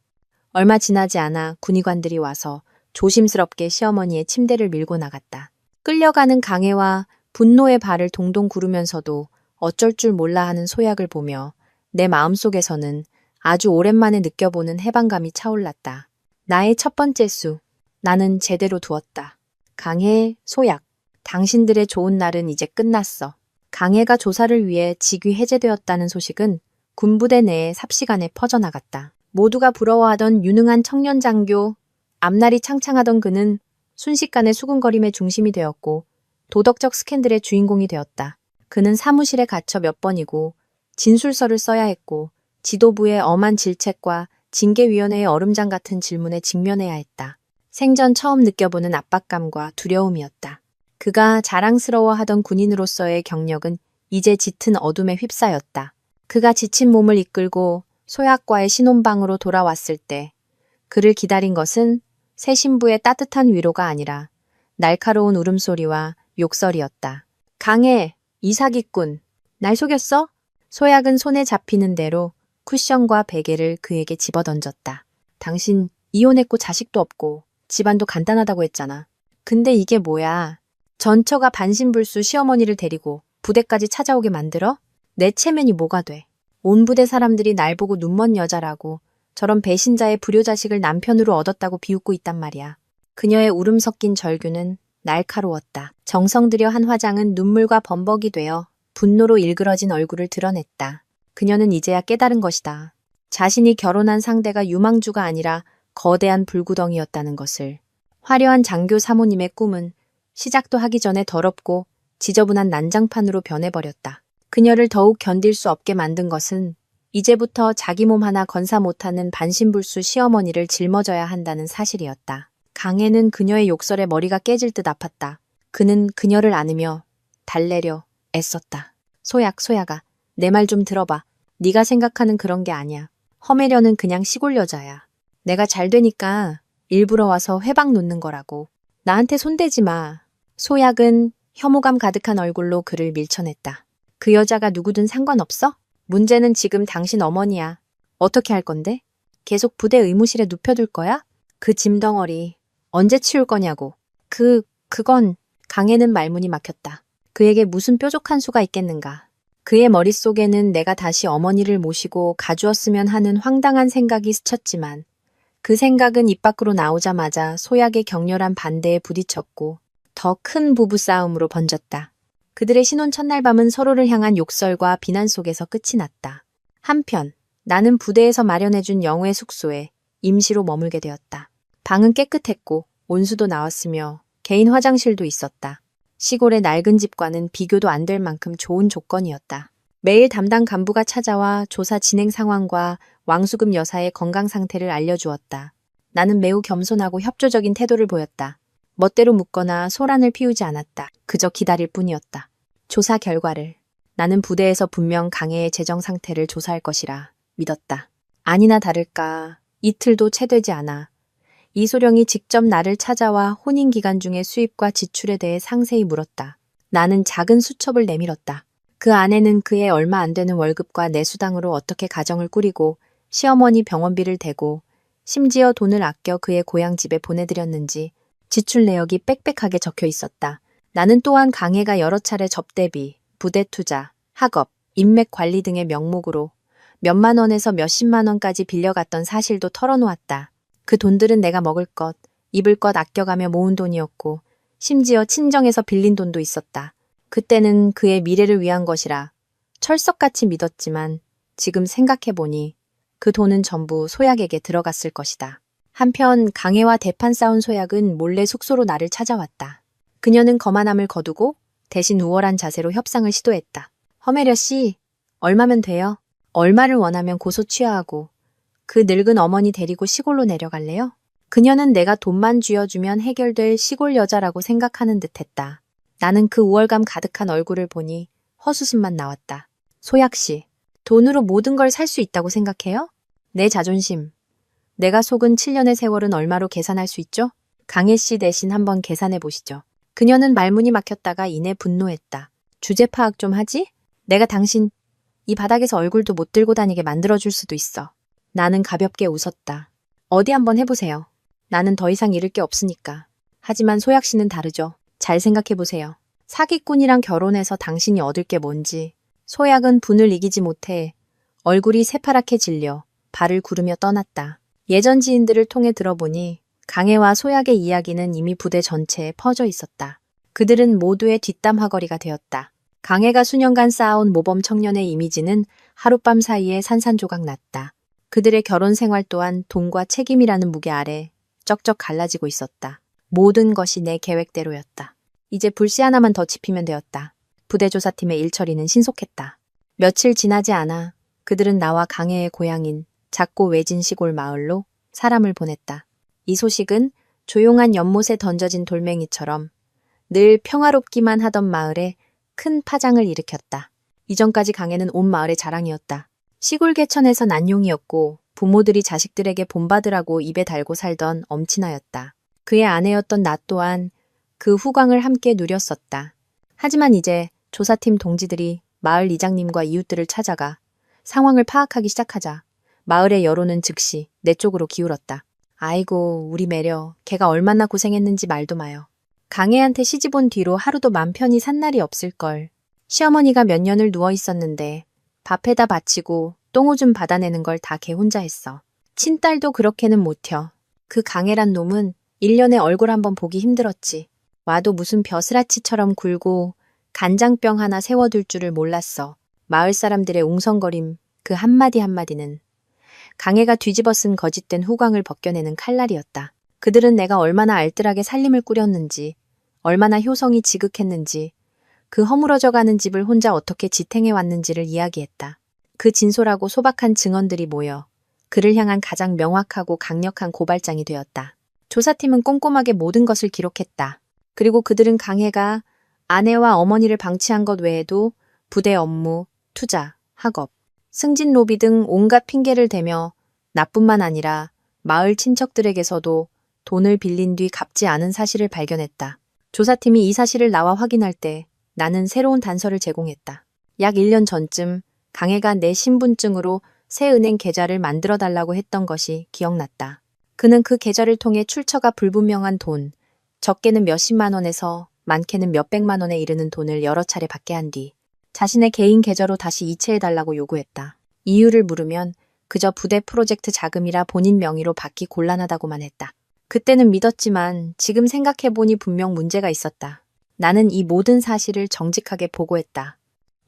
얼마 지나지 않아 군의관들이 와서 조심스럽게 시어머니의 침대를 밀고 나갔다. 끌려가는 강혜와 분노의 발을 동동 구르면서도 어쩔 줄 몰라 하는 소약을 보며 내 마음속에서는 아주 오랜만에 느껴보는 해방감이 차올랐다. 나의 첫 번째 수. 나는 제대로 두었다. 강혜, 소약. 당신들의 좋은 날은 이제 끝났어. 강혜가 조사를 위해 직위 해제되었다는 소식은 군부대 내에 삽시간에 퍼져나갔다. 모두가 부러워하던 유능한 청년 장교, 앞날이 창창하던 그는 순식간에 수군거림의 중심이 되었고 도덕적 스캔들의 주인공이 되었다. 그는 사무실에 갇혀 몇 번이고 진술서를 써야 했고 지도부의 엄한 질책과 징계위원회의 얼음장 같은 질문에 직면해야 했다. 생전 처음 느껴보는 압박감과 두려움이었다. 그가 자랑스러워하던 군인으로서의 경력은 이제 짙은 어둠에 휩싸였다. 그가 지친 몸을 이끌고 소약과의 신혼방으로 돌아왔을 때 그를 기다린 것은 새 신부의 따뜻한 위로가 아니라 날카로운 울음소리와 욕설이었다. 강해, 이 사기꾼, 날 속였어? 소약은 손에 잡히는 대로 쿠션과 베개를 그에게 집어던졌다. 당신 이혼했고 자식도 없고 집안도 간단하다고 했잖아. 근데 이게 뭐야? 전처가 반신불수 시어머니를 데리고 부대까지 찾아오게 만들어? 내 체면이 뭐가 돼? 온 부대 사람들이 날 보고 눈먼 여자라고 저런 배신자의 불효자식을 남편으로 얻었다고 비웃고 있단 말이야. 그녀의 울음 섞인 절규는 날카로웠다. 정성 들여 한 화장은 눈물과 범벅이 되어 분노로 일그러진 얼굴을 드러냈다. 그녀는 이제야 깨달은 것이다. 자신이 결혼한 상대가 유망주가 아니라 거대한 불구덩이였다는 것을. 화려한 장교 사모님의 꿈은 시작도 하기 전에 더럽고 지저분한 난장판으로 변해버렸다. 그녀를 더욱 견딜 수 없게 만든 것은 이제부터 자기 몸 하나 건사 못하는 반신불수 시어머니를 짊어져야 한다는 사실이었다. 강혜는 그녀의 욕설에 머리가 깨질 듯 아팠다. 그는 그녀를 안으며 달래려 애썼다. 소약아, 내 말 좀 들어봐. 네가 생각하는 그런 게 아니야. 허매려는 그냥 시골 여자야. 내가 잘 되니까 일부러 와서 회방 놓는 거라고. 나한테 손대지 마. 소약은 혐오감 가득한 얼굴로 그를 밀쳐냈다. 그 여자가 누구든 상관없어? 문제는 지금 당신 어머니야. 어떻게 할 건데? 계속 부대 의무실에 눕혀둘 거야? 그 짐덩어리 언제 치울 거냐고. 그건 강혜는 말문이 막혔다. 그에게 무슨 뾰족한 수가 있겠는가. 그의 머릿속에는 내가 다시 어머니를 모시고 가주었으면 하는 황당한 생각이 스쳤지만 그 생각은 입 밖으로 나오자마자 소약의 격렬한 반대에 부딪혔고 더 큰 부부싸움으로 번졌다. 그들의 신혼 첫날 밤은 서로를 향한 욕설과 비난 속에서 끝이 났다. 한편 나는 부대에서 마련해준 영우의 숙소에 임시로 머물게 되었다. 방은 깨끗했고 온수도 나왔으며 개인 화장실도 있었다. 시골의 낡은 집과는 비교도 안 될 만큼 좋은 조건이었다. 매일 담당 간부가 찾아와 조사 진행 상황과 왕수금 여사의 건강 상태를 알려주었다. 나는 매우 겸손하고 협조적인 태도를 보였다. 멋대로 묻거나 소란을 피우지 않았다. 그저 기다릴 뿐이었다. 조사 결과를. 나는 부대에서 분명 강혜의 재정 상태를 조사할 것이라 믿었다. 아니나 다를까 이틀도 채 되지 않아 이소령이 직접 나를 찾아와 혼인 기간 중의 수입과 지출에 대해 상세히 물었다. 나는 작은 수첩을 내밀었다. 그 안에는 그의 얼마 안 되는 월급과 내 수당으로 어떻게 가정을 꾸리고 시어머니 병원비를 대고 심지어 돈을 아껴 그의 고향집에 보내드렸는지 지출 내역이 빽빽하게 적혀 있었다. 나는 또한 강혜가 여러 차례 접대비, 부대 투자, 학업, 인맥 관리 등의 명목으로 몇만 원에서 몇십만 원까지 빌려갔던 사실도 털어놓았다. 그 돈들은 내가 먹을 것, 입을 것 아껴가며 모은 돈이었고 심지어 친정에서 빌린 돈도 있었다. 그때는 그의 미래를 위한 것이라 철석같이 믿었지만 지금 생각해보니 그 돈은 전부 소약에게 들어갔을 것이다. 한편 강혜와 대판 싸운 소약은 몰래 숙소로 나를 찾아왔다. 그녀는 거만함을 거두고 대신 우월한 자세로 협상을 시도했다. 허메려 씨, 얼마면 돼요? 얼마를 원하면 고소 취하하고 그 늙은 어머니 데리고 시골로 내려갈래요? 그녀는 내가 돈만 쥐어주면 해결될 시골 여자라고 생각하는 듯했다. 나는 그 우월감 가득한 얼굴을 보니 헛웃음만 나왔다. 소약 씨, 돈으로 모든 걸 살 수 있다고 생각해요? 내 자존심, 내가 속은 7년의 세월은 얼마로 계산할 수 있죠? 강혜 씨 대신 한번 계산해 보시죠. 그녀는 말문이 막혔다가 이내 분노했다. 주제 파악 좀 하지? 내가 당신 이 바닥에서 얼굴도 못 들고 다니게 만들어줄 수도 있어. 나는 가볍게 웃었다. 어디 한번 해보세요. 나는 더 이상 잃을 게 없으니까. 하지만 소약 씨는 다르죠. 잘 생각해보세요. 사기꾼이랑 결혼해서 당신이 얻을 게 뭔지. 소약은 분을 이기지 못해 얼굴이 새파랗게 질려 발을 구르며 떠났다. 예전 지인들을 통해 들어보니 강혜와 소약의 이야기는 이미 부대 전체에 퍼져 있었다. 그들은 모두의 뒷담화거리가 되었다. 강혜가 수년간 쌓아온 모범 청년의 이미지는 하룻밤 사이에 산산조각 났다. 그들의 결혼 생활 또한 돈과 책임이라는 무게 아래 쩍쩍 갈라지고 있었다. 모든 것이 내 계획대로였다. 이제 불씨 하나만 더 지피면 되었다. 부대 조사팀의 일 처리는 신속했다. 며칠 지나지 않아 그들은 나와 강혜의 고향인 작고 외진 시골 마을로 사람을 보냈다. 이 소식은 조용한 연못에 던져진 돌멩이처럼 늘 평화롭기만 하던 마을에 큰 파장을 일으켰다. 이전까지 강혜는 온 마을의 자랑이었다. 시골 개천에서 난용이었고 부모들이 자식들에게 본받으라고 입에 달고 살던 엄친아였다. 그의 아내였던 나 또한 그 후광을 함께 누렸었다. 하지만 이제 조사팀 동지들이 마을 이장님과 이웃들을 찾아가 상황을 파악하기 시작하자 마을의 여론은 즉시 내 쪽으로 기울었다. 아이고 우리 매려 걔가 얼마나 고생했는지 말도 마요. 강혜한테 시집 온 뒤로 하루도 맘 편히 산 날이 없을걸. 시어머니가 몇 년을 누워있었는데 밥해다 바치고 똥오줌 받아내는 걸 다 걔 혼자 했어. 친딸도 그렇게는 못 혀. 그 강혜란 놈은 1년에 얼굴 한번 보기 힘들었지. 와도 무슨 벼슬아치처럼 굴고 간장병 하나 세워둘 줄을 몰랐어. 마을 사람들의 웅성거림 그 한마디 한마디는 강혜가 뒤집어 쓴 거짓된 후광을 벗겨내는 칼날이었다. 그들은 내가 얼마나 알뜰하게 살림을 꾸렸는지, 얼마나 효성이 지극했는지, 그 허물어져가는 집을 혼자 어떻게 지탱해왔는지를 이야기했다. 그 진솔하고 소박한 증언들이 모여 그를 향한 가장 명확하고 강력한 고발장이 되었다. 조사팀은 꼼꼼하게 모든 것을 기록했다. 그리고 그들은 강혜가 아내와 어머니를 방치한 것 외에도 부대 업무, 투자, 학업, 승진 로비 등 온갖 핑계를 대며 나뿐만 아니라 마을 친척들에게서도 돈을 빌린 뒤 갚지 않은 사실을 발견했다. 조사팀이 이 사실을 나와 확인할 때 나는 새로운 단서를 제공했다. 약 1년 전쯤 강혜가 내 신분증으로 새 은행 계좌를 만들어달라고 했던 것이 기억났다. 그는 그 계좌를 통해 출처가 불분명한 돈, 적게는 몇십만 원에서 많게는 몇백만 원에 이르는 돈을 여러 차례 받게 한 뒤 자신의 개인 계좌로 다시 이체해달라고 요구했다. 이유를 물으면 그저 부대 프로젝트 자금이라 본인 명의로 받기 곤란하다고만 했다. 그때는 믿었지만 지금 생각해보니 분명 문제가 있었다. 나는 이 모든 사실을 정직하게 보고했다.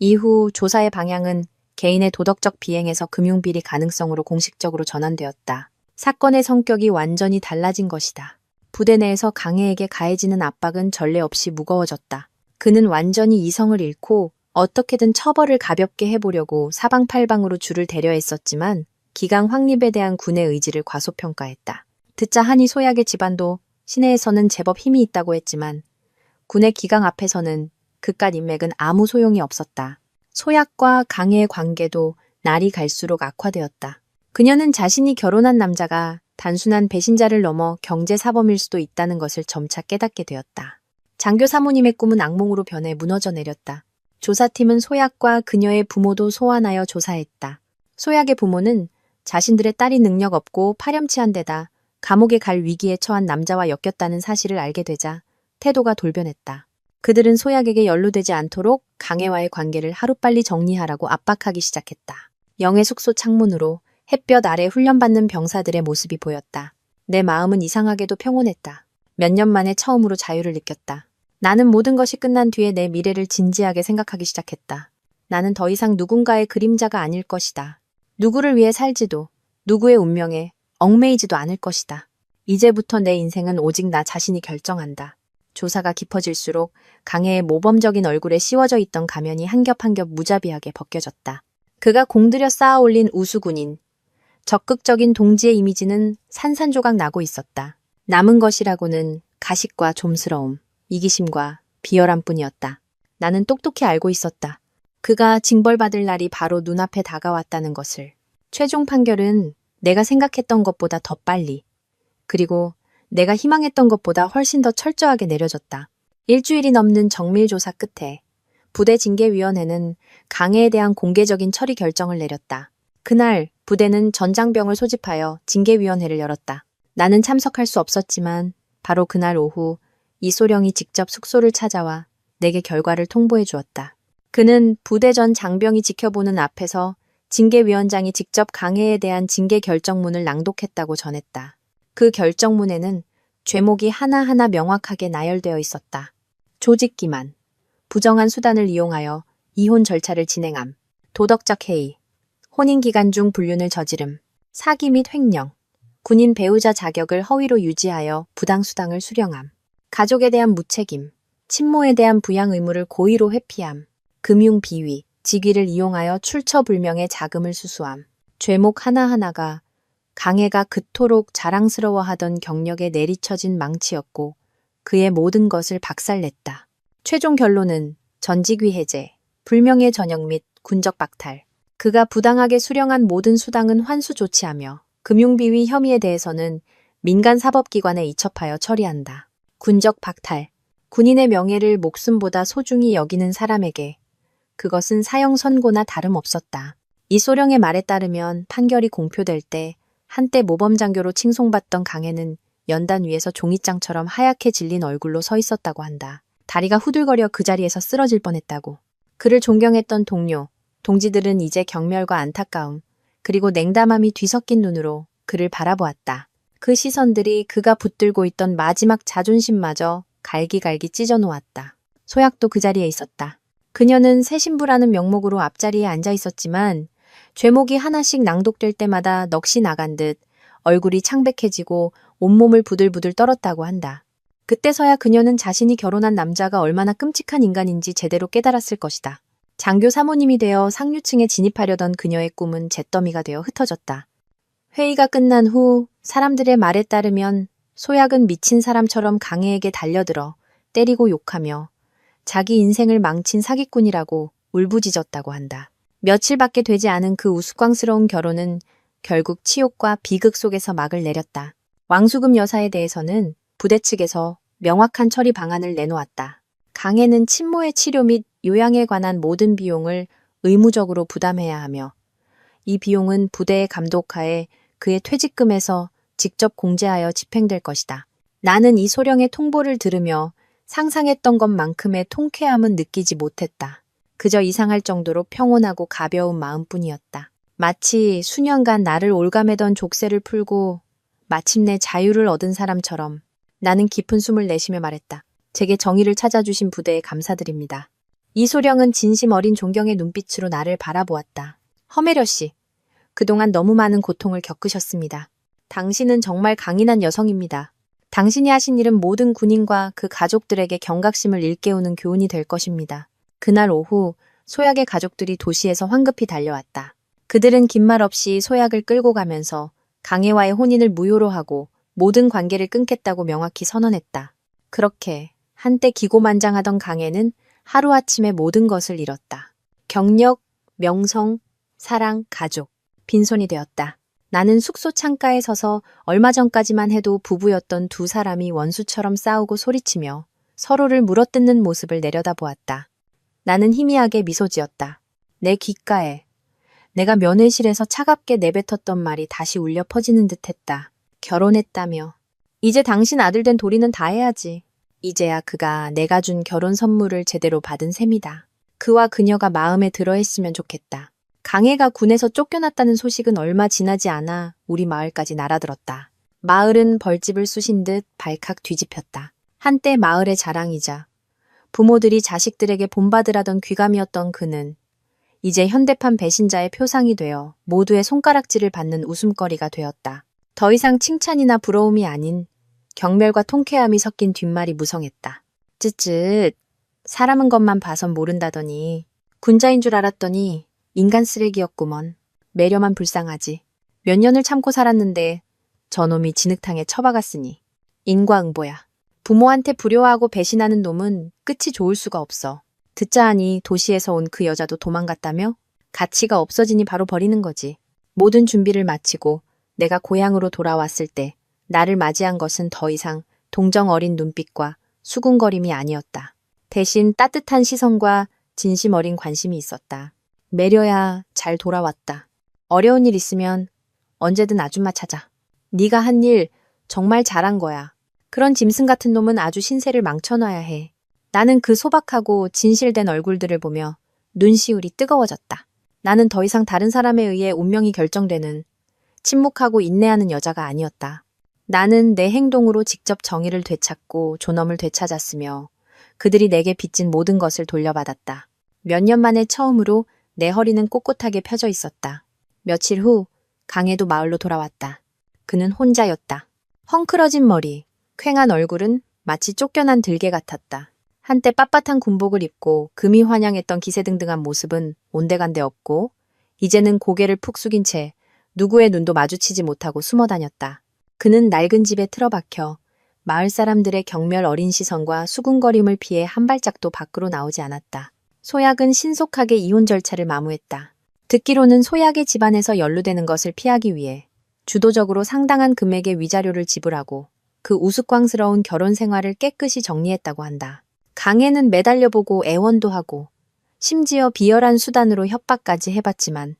이후 조사의 방향은 개인의 도덕적 비행에서 금융비리 가능성으로 공식적으로 전환되었다. 사건의 성격이 완전히 달라진 것이다. 부대 내에서 강혜에게 가해지는 압박은 전례 없이 무거워졌다. 그는 완전히 이성을 잃고 어떻게든 처벌을 가볍게 해보려고 사방팔방으로 줄을 대려 했었지만 기강 확립에 대한 군의 의지를 과소평가했다. 듣자 하니 소약의 집안도 시내에서는 제법 힘이 있다고 했지만 군의 기강 앞에서는 그깟 인맥은 아무 소용이 없었다. 소약과 강혜의 관계도 날이 갈수록 악화되었다. 그녀는 자신이 결혼한 남자가 단순한 배신자를 넘어 경제사범일 수도 있다는 것을 점차 깨닫게 되었다. 장교 사모님의 꿈은 악몽으로 변해 무너져 내렸다. 조사팀은 소약과 그녀의 부모도 소환하여 조사했다. 소약의 부모는 자신들의 딸이 능력 없고 파렴치한 데다 감옥에 갈 위기에 처한 남자와 엮였다는 사실을 알게 되자 태도가 돌변했다. 그들은 소약에게 연루되지 않도록 강혜와의 관계를 하루빨리 정리하라고 압박하기 시작했다. 영의 숙소 창문으로 햇볕 아래 훈련받는 병사들의 모습이 보였다. 내 마음은 이상하게도 평온했다. 몇 년 만에 처음으로 자유를 느꼈다. 나는 모든 것이 끝난 뒤에 내 미래를 진지하게 생각하기 시작했다. 나는 더 이상 누군가의 그림자가 아닐 것이다. 누구를 위해 살지도, 누구의 운명에 얽매이지도 않을 것이다. 이제부터 내 인생은 오직 나 자신이 결정한다. 조사가 깊어질수록 강혜의 모범적인 얼굴에 씌워져 있던 가면이 한 겹 한 겹 무자비하게 벗겨졌다. 그가 공들여 쌓아 올린 우수군인, 적극적인 동지의 이미지는 산산조각 나고 있었다. 남은 것이라고는 가식과 좀스러움, 이기심과 비열함뿐이었다. 나는 똑똑히 알고 있었다. 그가 징벌받을 날이 바로 눈앞에 다가왔다는 것을. 최종 판결은 내가 생각했던 것보다 더 빨리, 그리고 내가 희망했던 것보다 훨씬 더 철저하게 내려졌다. 일주일이 넘는 정밀조사 끝에 부대 징계위원회는 강혜에 대한 공개적인 처리 결정을 내렸다. 그날 부대는 전장병을 소집하여 징계위원회를 열었다. 나는 참석할 수 없었지만 바로 그날 오후 이소령이 직접 숙소를 찾아와 내게 결과를 통보해 주었다. 그는 부대 전 장병이 지켜보는 앞에서 징계위원장이 직접 강혜에 대한 징계 결정문을 낭독했다고 전했다. 그 결정문에는 죄목이 하나하나 명확하게 나열되어 있었다. 조직 기만, 부정한 수단을 이용하여 이혼 절차를 진행함, 도덕적 해이, 혼인 기간 중 불륜을 저지름, 사기 및 횡령, 군인 배우자 자격을 허위로 유지하여 부당수당을 수령함, 가족에 대한 무책임, 친모에 대한 부양 의무를 고의로 회피함, 금융 비위, 직위를 이용하여 출처불명의 자금을 수수함. 죄목 하나하나가 강혜가 그토록 자랑스러워하던 경력에 내리쳐진 망치였고 그의 모든 것을 박살냈다. 최종 결론은 전직위 해제, 불명예 전역 및 군적 박탈. 그가 부당하게 수령한 모든 수당은 환수 조치하며 금융비위 혐의에 대해서는 민간사법기관에 이첩하여 처리한다. 군적 박탈. 군인의 명예를 목숨보다 소중히 여기는 사람에게 그것은 사형 선고나 다름없었다. 이소령의 말에 따르면 판결이 공표될 때 한때 모범장교로 칭송받던 강혜는 연단 위에서 종이장처럼 하얗게 질린 얼굴로 서 있었다고 한다. 다리가 후들거려 그 자리에서 쓰러질 뻔했다고. 그를 존경했던 동료, 동지들은 이제 경멸과 안타까움, 그리고 냉담함이 뒤섞인 눈으로 그를 바라보았다. 그 시선들이 그가 붙들고 있던 마지막 자존심마저 갈기갈기 찢어놓았다. 소약도 그 자리에 있었다. 그녀는 새 신부라는 명목으로 앞자리에 앉아 있었지만 죄목이 하나씩 낭독될 때마다 넋이 나간 듯 얼굴이 창백해지고 온몸을 부들부들 떨었다고 한다. 그때서야 그녀는 자신이 결혼한 남자가 얼마나 끔찍한 인간인지 제대로 깨달았을 것이다. 장교 사모님이 되어 상류층에 진입하려던 그녀의 꿈은 잿더미가 되어 흩어졌다. 회의가 끝난 후 사람들의 말에 따르면 소약은 미친 사람처럼 강혜에게 달려들어 때리고 욕하며 자기 인생을 망친 사기꾼이라고 울부짖었다고 한다. 며칠밖에 되지 않은 그 우스꽝스러운 결혼은 결국 치욕과 비극 속에서 막을 내렸다. 왕수금 여사에 대해서는 부대 측에서 명확한 처리 방안을 내놓았다. 강혜는 친모의 치료 및 요양에 관한 모든 비용을 의무적으로 부담해야 하며 이 비용은 부대의 감독하에 그의 퇴직금에서 직접 공제하여 집행될 것이다. 나는 이소령의 통보를 들으며 상상했던 것만큼의 통쾌함은 느끼지 못했다. 그저 이상할 정도로 평온하고 가벼운 마음뿐이었다. 마치 수년간 나를 올가매던 족쇄를 풀고 마침내 자유를 얻은 사람처럼 나는 깊은 숨을 내쉬며 말했다. 제게 정의를 찾아주신 부대에 감사드립니다. 이소령은 진심 어린 존경의 눈빛으로 나를 바라보았다. 허메려 씨, 그동안 너무 많은 고통을 겪으셨습니다. 당신은 정말 강인한 여성입니다. 당신이 하신 일은 모든 군인과 그 가족들에게 경각심을 일깨우는 교훈이 될 것입니다. 그날 오후 소약의 가족들이 도시에서 황급히 달려왔다. 그들은 긴 말 없이 소약을 끌고 가면서 강혜와의 혼인을 무효로 하고 모든 관계를 끊겠다고 명확히 선언했다. 그렇게 한때 기고만장하던 강혜는 하루아침에 모든 것을 잃었다. 경력, 명성, 사랑, 가족, 빈손이 되었다. 나는 숙소 창가에 서서 얼마 전까지만 해도 부부였던 두 사람이 원수처럼 싸우고 소리치며 서로를 물어뜯는 모습을 내려다보았다. 나는 희미하게 미소 지었다. 내 귓가에 내가 면회실에서 차갑게 내뱉었던 말이 다시 울려 퍼지는 듯했다. 결혼했다며. 이제 당신 아들 된 도리는 다 해야지. 이제야 그가 내가 준 결혼 선물을 제대로 받은 셈이다. 그와 그녀가 마음에 들어 했으면 좋겠다. 강해가 군에서 쫓겨났다는 소식은 얼마 지나지 않아 우리 마을까지 날아들었다. 마을은 벌집을 쑤신 듯 발칵 뒤집혔다. 한때 마을의 자랑이자 부모들이 자식들에게 본받으라던 귀감이었던 그는 이제 현대판 배신자의 표상이 되어 모두의 손가락질을 받는 웃음거리가 되었다. 더 이상 칭찬이나 부러움이 아닌 경멸과 통쾌함이 섞인 뒷말이 무성했다. 쯧쯧, 사람은 것만 봐선 모른다더니 군자인 줄 알았더니 인간 쓰레기였구먼. 매려만 불쌍하지. 몇 년을 참고 살았는데 저놈이 진흙탕에 처박았으니. 인과응보야. 부모한테 불효하고 배신하는 놈은 끝이 좋을 수가 없어. 듣자 하니 도시에서 온 그 여자도 도망갔다며? 가치가 없어지니 바로 버리는 거지. 모든 준비를 마치고 내가 고향으로 돌아왔을 때 나를 맞이한 것은 더 이상 동정 어린 눈빛과 수군거림이 아니었다. 대신 따뜻한 시선과 진심 어린 관심이 있었다. 매려야 잘 돌아왔다. 어려운 일 있으면 언제든 아줌마 찾아. 네가 한 일 정말 잘한 거야. 그런 짐승 같은 놈은 아주 신세를 망쳐놔야 해. 나는 그 소박하고 진실된 얼굴들을 보며 눈시울이 뜨거워졌다. 나는 더 이상 다른 사람에 의해 운명이 결정되는 침묵하고 인내하는 여자가 아니었다. 나는 내 행동으로 직접 정의를 되찾고 존엄을 되찾았으며 그들이 내게 빚진 모든 것을 돌려받았다. 몇 년 만에 처음으로 내 허리는 꼿꼿하게 펴져 있었다. 며칠 후 강해도 마을로 돌아왔다. 그는 혼자였다. 헝클어진 머리, 퀭한 얼굴은 마치 쫓겨난 들개 같았다. 한때 빳빳한 군복을 입고 금이 환영했던 기세등등한 모습은 온데간데 없고 이제는 고개를 푹 숙인 채 누구의 눈도 마주치지 못하고 숨어 다녔다. 그는 낡은 집에 틀어박혀 마을 사람들의 경멸 어린 시선과 수군거림을 피해 한 발짝도 밖으로 나오지 않았다. 소약은 신속하게 이혼 절차를 마무했다. 듣기로는 소약의 집안에서 연루되는 것을 피하기 위해 주도적으로 상당한 금액의 위자료를 지불하고 그 우스꽝스러운 결혼 생활을 깨끗이 정리했다고 한다. 강해는 매달려보고 애원도 하고 심지어 비열한 수단으로 협박까지 해봤지만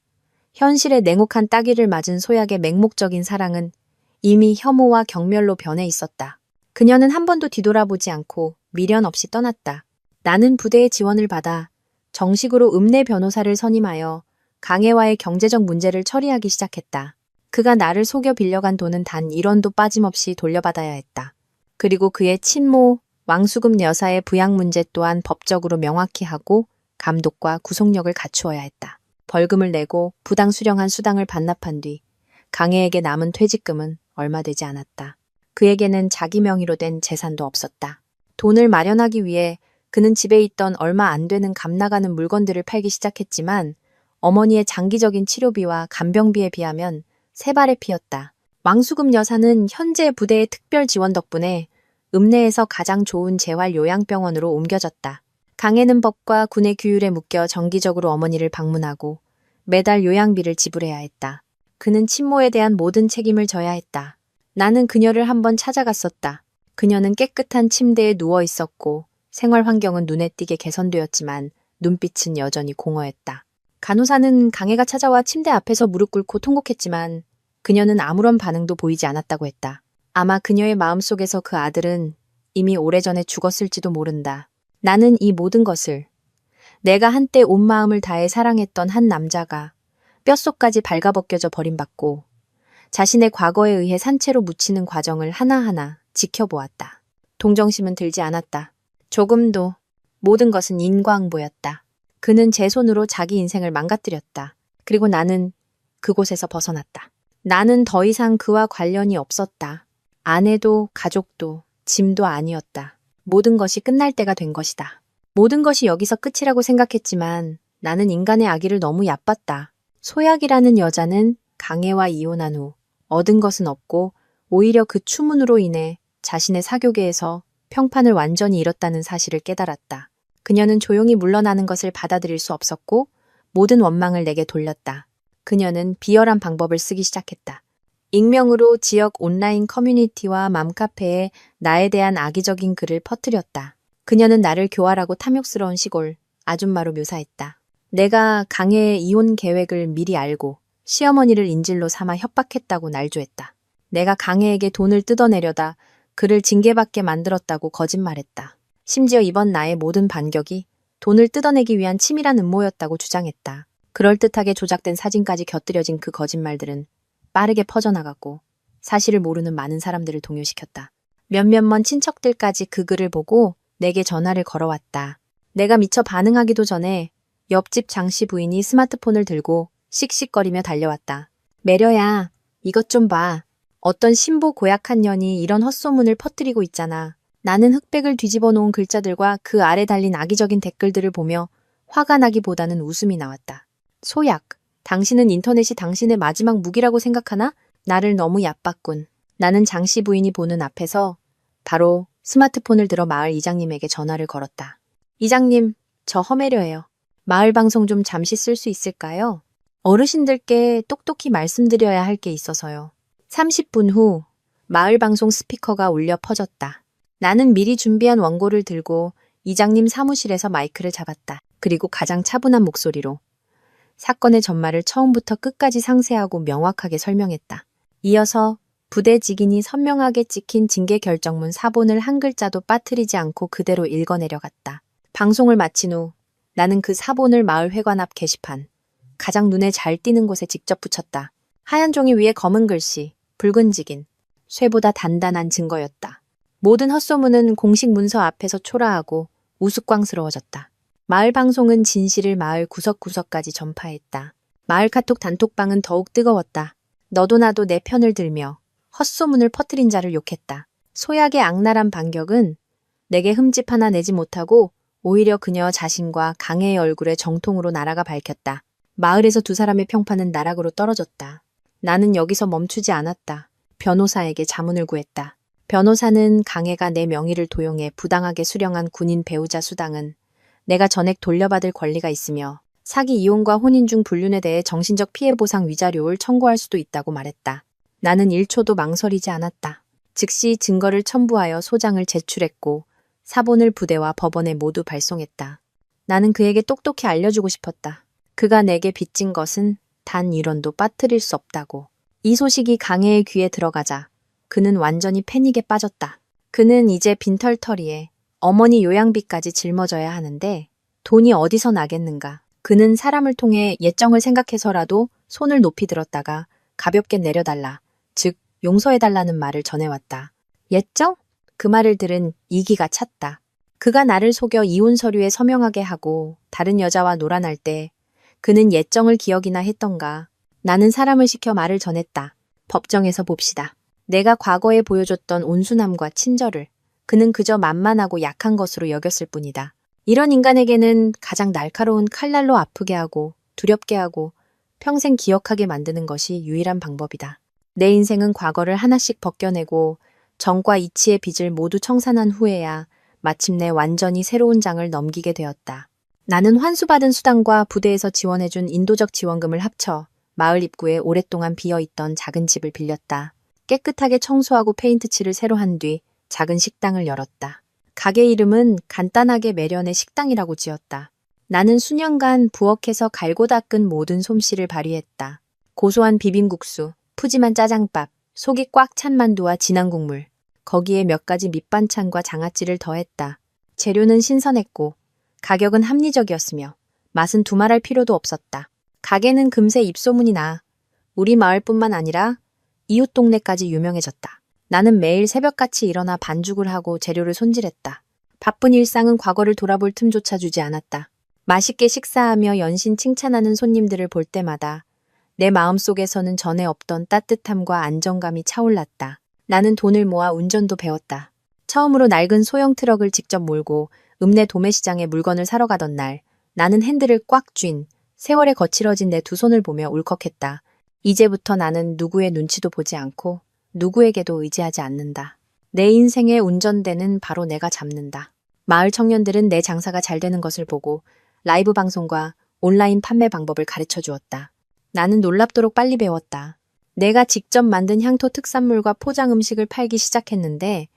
현실의 냉혹한 따귀를 맞은 소약의 맹목적인 사랑은 이미 혐오와 경멸로 변해 있었다. 그녀는 한 번도 뒤돌아보지 않고 미련 없이 떠났다. 나는 부대의 지원을 받아 정식으로 읍내 변호사를 선임하여 강해와의 경제적 문제를 처리하기 시작했다. 그가 나를 속여 빌려간 돈은 단 1원도 빠짐없이 돌려받아야 했다. 그리고 그의 친모 왕수금 여사의 부양 문제 또한 법적으로 명확히 하고 감독과 구속력을 갖추어야 했다. 벌금을 내고 부당 수령한 수당을 반납한 뒤 강해에게 남은 퇴직금은 얼마 되지 않았다. 그에게는 자기 명의로 된 재산도 없었다. 돈을 마련하기 위해 그는 집에 있던 얼마 안 되는 값 나가는 물건들을 팔기 시작했지만 어머니의 장기적인 치료비와 간병비에 비하면 세 발의 피였다. 왕수금 여사는 현재 부대의 특별 지원 덕분에 읍내에서 가장 좋은 재활요양병원으로 옮겨졌다. 강해는 법과 군의 규율에 묶여 정기적으로 어머니를 방문하고 매달 요양비를 지불해야 했다. 그는 친모에 대한 모든 책임을 져야 했다. 나는 그녀를 한번 찾아갔었다. 그녀는 깨끗한 침대에 누워 있었고 생활 환경은 눈에 띄게 개선되었지만 눈빛은 여전히 공허했다. 간호사는 강해가 찾아와 침대 앞에서 무릎 꿇고 통곡했지만 그녀는 아무런 반응도 보이지 않았다고 했다. 아마 그녀의 마음속에서 그 아들은 이미 오래전에 죽었을지도 모른다. 나는 이 모든 것을 내가 한때 온 마음을 다해 사랑했던 한 남자가 뼛속까지 발가벗겨져 버림받고 자신의 과거에 의해 산채로 묻히는 과정을 하나하나 지켜보았다. 동정심은 들지 않았다. 조금도. 모든 것은 인과응보였다. 그는 제 손으로 자기 인생을 망가뜨렸다. 그리고 나는 그곳에서 벗어났다. 나는 더 이상 그와 관련이 없었다. 아내도 가족도 짐도 아니었다. 모든 것이 끝날 때가 된 것이다. 모든 것이 여기서 끝이라고 생각했지만 나는 인간의 악의를 너무 얕봤다. 소약이라는 여자는 강해와 이혼한 후 얻은 것은 없고 오히려 그 추문으로 인해 자신의 사교계에서 평판을 완전히 잃었다는 사실을 깨달았다. 그녀는 조용히 물러나는 것을 받아들일 수 없었고 모든 원망을 내게 돌렸다. 그녀는 비열한 방법을 쓰기 시작했다. 익명으로 지역 온라인 커뮤니티와 맘카페에 나에 대한 악의적인 글을 퍼뜨렸다. 그녀는 나를 교활하고 탐욕스러운 시골 아줌마로 묘사했다. 내가 강혜의 이혼 계획을 미리 알고 시어머니를 인질로 삼아 협박했다고 날조했다. 내가 강혜에게 돈을 뜯어내려다 그를 징계받게 만들었다고 거짓말했다. 심지어 이번 나의 모든 반격이 돈을 뜯어내기 위한 치밀한 음모였다고 주장했다. 그럴듯하게 조작된 사진까지 곁들여진 그 거짓말들은 빠르게 퍼져나갔고 사실을 모르는 많은 사람들을 동요시켰다. 몇몇 먼 친척들까지 그 글을 보고 내게 전화를 걸어왔다. 내가 미처 반응하기도 전에 옆집 장씨 부인이 스마트폰을 들고 씩씩거리며 달려왔다. 매려야, 이것 좀 봐. 어떤 신보 고약한 년이 이런 헛소문을 퍼뜨리고 있잖아. 나는 흑백을 뒤집어 놓은 글자들과 그 아래 달린 악의적인 댓글들을 보며 화가 나기보다는 웃음이 나왔다. 소약, 당신은 인터넷이 당신의 마지막 무기라고 생각하나? 나를 너무 얕봤군. 나는 장씨 부인이 보는 앞에서 바로 스마트폰을 들어 마을 이장님에게 전화를 걸었다. 이장님, 저 허매려해요. 마을 방송 좀 잠시 쓸 수 있을까요? 어르신들께 똑똑히 말씀드려야 할 게 있어서요. 30분 후 마을 방송 스피커가 울려 퍼졌다. 나는 미리 준비한 원고를 들고 이장님 사무실에서 마이크를 잡았다. 그리고 가장 차분한 목소리로 사건의 전말을 처음부터 끝까지 상세하고 명확하게 설명했다. 이어서 부대 직인이 선명하게 찍힌 징계 결정문 사본을 한 글자도 빠뜨리지 않고 그대로 읽어내려갔다. 방송을 마친 후 나는 그 사본을 마을 회관 앞 게시판, 가장 눈에 잘 띄는 곳에 직접 붙였다. 하얀 종이 위에 검은 글씨, 붉은 직인, 쇠보다 단단한 증거였다. 모든 헛소문은 공식 문서 앞에서 초라하고 우스꽝스러워졌다. 마을 방송은 진실을 마을 구석구석까지 전파했다. 마을 카톡 단톡방은 더욱 뜨거웠다. 너도 나도 내 편을 들며 헛소문을 퍼뜨린 자를 욕했다. 소약의 악랄한 반격은 내게 흠집 하나 내지 못하고 오히려 그녀 자신과 강혜의 얼굴에 정통으로 나라가 밝혔다. 마을에서 두 사람의 평판은 나락으로 떨어졌다. 나는 여기서 멈추지 않았다. 변호사에게 자문을 구했다. 변호사는 강혜가 내 명의를 도용해 부당하게 수령한 군인 배우자 수당은 내가 전액 돌려받을 권리가 있으며 사기 이혼과 혼인 중 불륜에 대해 정신적 피해 보상 위자료를 청구할 수도 있다고 말했다. 나는 1초도 망설이지 않았다. 즉시 증거를 첨부하여 소장을 제출했고 사본을 부대와 법원에 모두 발송했다. 나는 그에게 똑똑히 알려주고 싶었다. 그가 내게 빚진 것은 단 1원도 빠뜨릴 수 없다고. 이 소식이 강혜의 귀에 들어가자 그는 완전히 패닉에 빠졌다. 그는 이제 빈털터리에 어머니 요양비까지 짊어져야 하는데 돈이 어디서 나겠는가. 그는 사람을 통해 예정을 생각해서라도 손을 높이 들었다가 가볍게 내려달라, 즉 용서해달라는 말을 전해왔다. 예정? 그 말을 들은 이기가 찼다. 그가 나를 속여 이혼 서류에 서명하게 하고 다른 여자와 놀아날 때 그는 예정을 기억이나 했던가. 나는 사람을 시켜 말을 전했다. 법정에서 봅시다. 내가 과거에 보여줬던 온순함과 친절을 그는 그저 만만하고 약한 것으로 여겼을 뿐이다. 이런 인간에게는 가장 날카로운 칼날로 아프게 하고 두렵게 하고 평생 기억하게 만드는 것이 유일한 방법이다. 내 인생은 과거를 하나씩 벗겨내고 정과 이치의 빚을 모두 청산한 후에야 마침내 완전히 새로운 장을 넘기게 되었다. 나는 환수받은 수당과 부대에서 지원해준 인도적 지원금을 합쳐 마을 입구에 오랫동안 비어있던 작은 집을 빌렸다. 깨끗하게 청소하고 페인트칠을 새로 한 뒤 작은 식당을 열었다. 가게 이름은 간단하게 매련의 식당이라고 지었다. 나는 수년간 부엌에서 갈고 닦은 모든 솜씨를 발휘했다. 고소한 비빔국수, 푸짐한 짜장밥, 속이 꽉 찬 만두와 진한 국물, 거기에 몇 가지 밑반찬과 장아찌를 더했다. 재료는 신선했고 가격은 합리적이었으며 맛은 두말할 필요도 없었다. 가게는 금세 입소문이 나 우리 마을뿐만 아니라 이웃 동네까지 유명해졌다. 나는 매일 새벽같이 일어나 반죽을 하고 재료를 손질했다. 바쁜 일상은 과거를 돌아볼 틈조차 주지 않았다. 맛있게 식사하며 연신 칭찬하는 손님들을 볼 때마다 내 마음속에서는 전에 없던 따뜻함과 안정감이 차올랐다. 나는 돈을 모아 운전도 배웠다. 처음으로 낡은 소형 트럭을 직접 몰고 읍내 도매시장에 물건을 사러 가던 날, 나는 핸들을 꽉 쥔 세월에 거칠어진 내 두 손을 보며 울컥했다. 이제부터 나는 누구의 눈치도 보지 않고 누구에게도 의지하지 않는다. 내 인생의 운전대는 바로 내가 잡는다. 마을 청년들은 내 장사가 잘 되는 것을 보고 라이브 방송과 온라인 판매 방법을 가르쳐 주었다. 나는 놀랍도록 빨리 배웠다. 내가 직접 만든 향토 특산물과 포장 음식을 팔기 시작했는데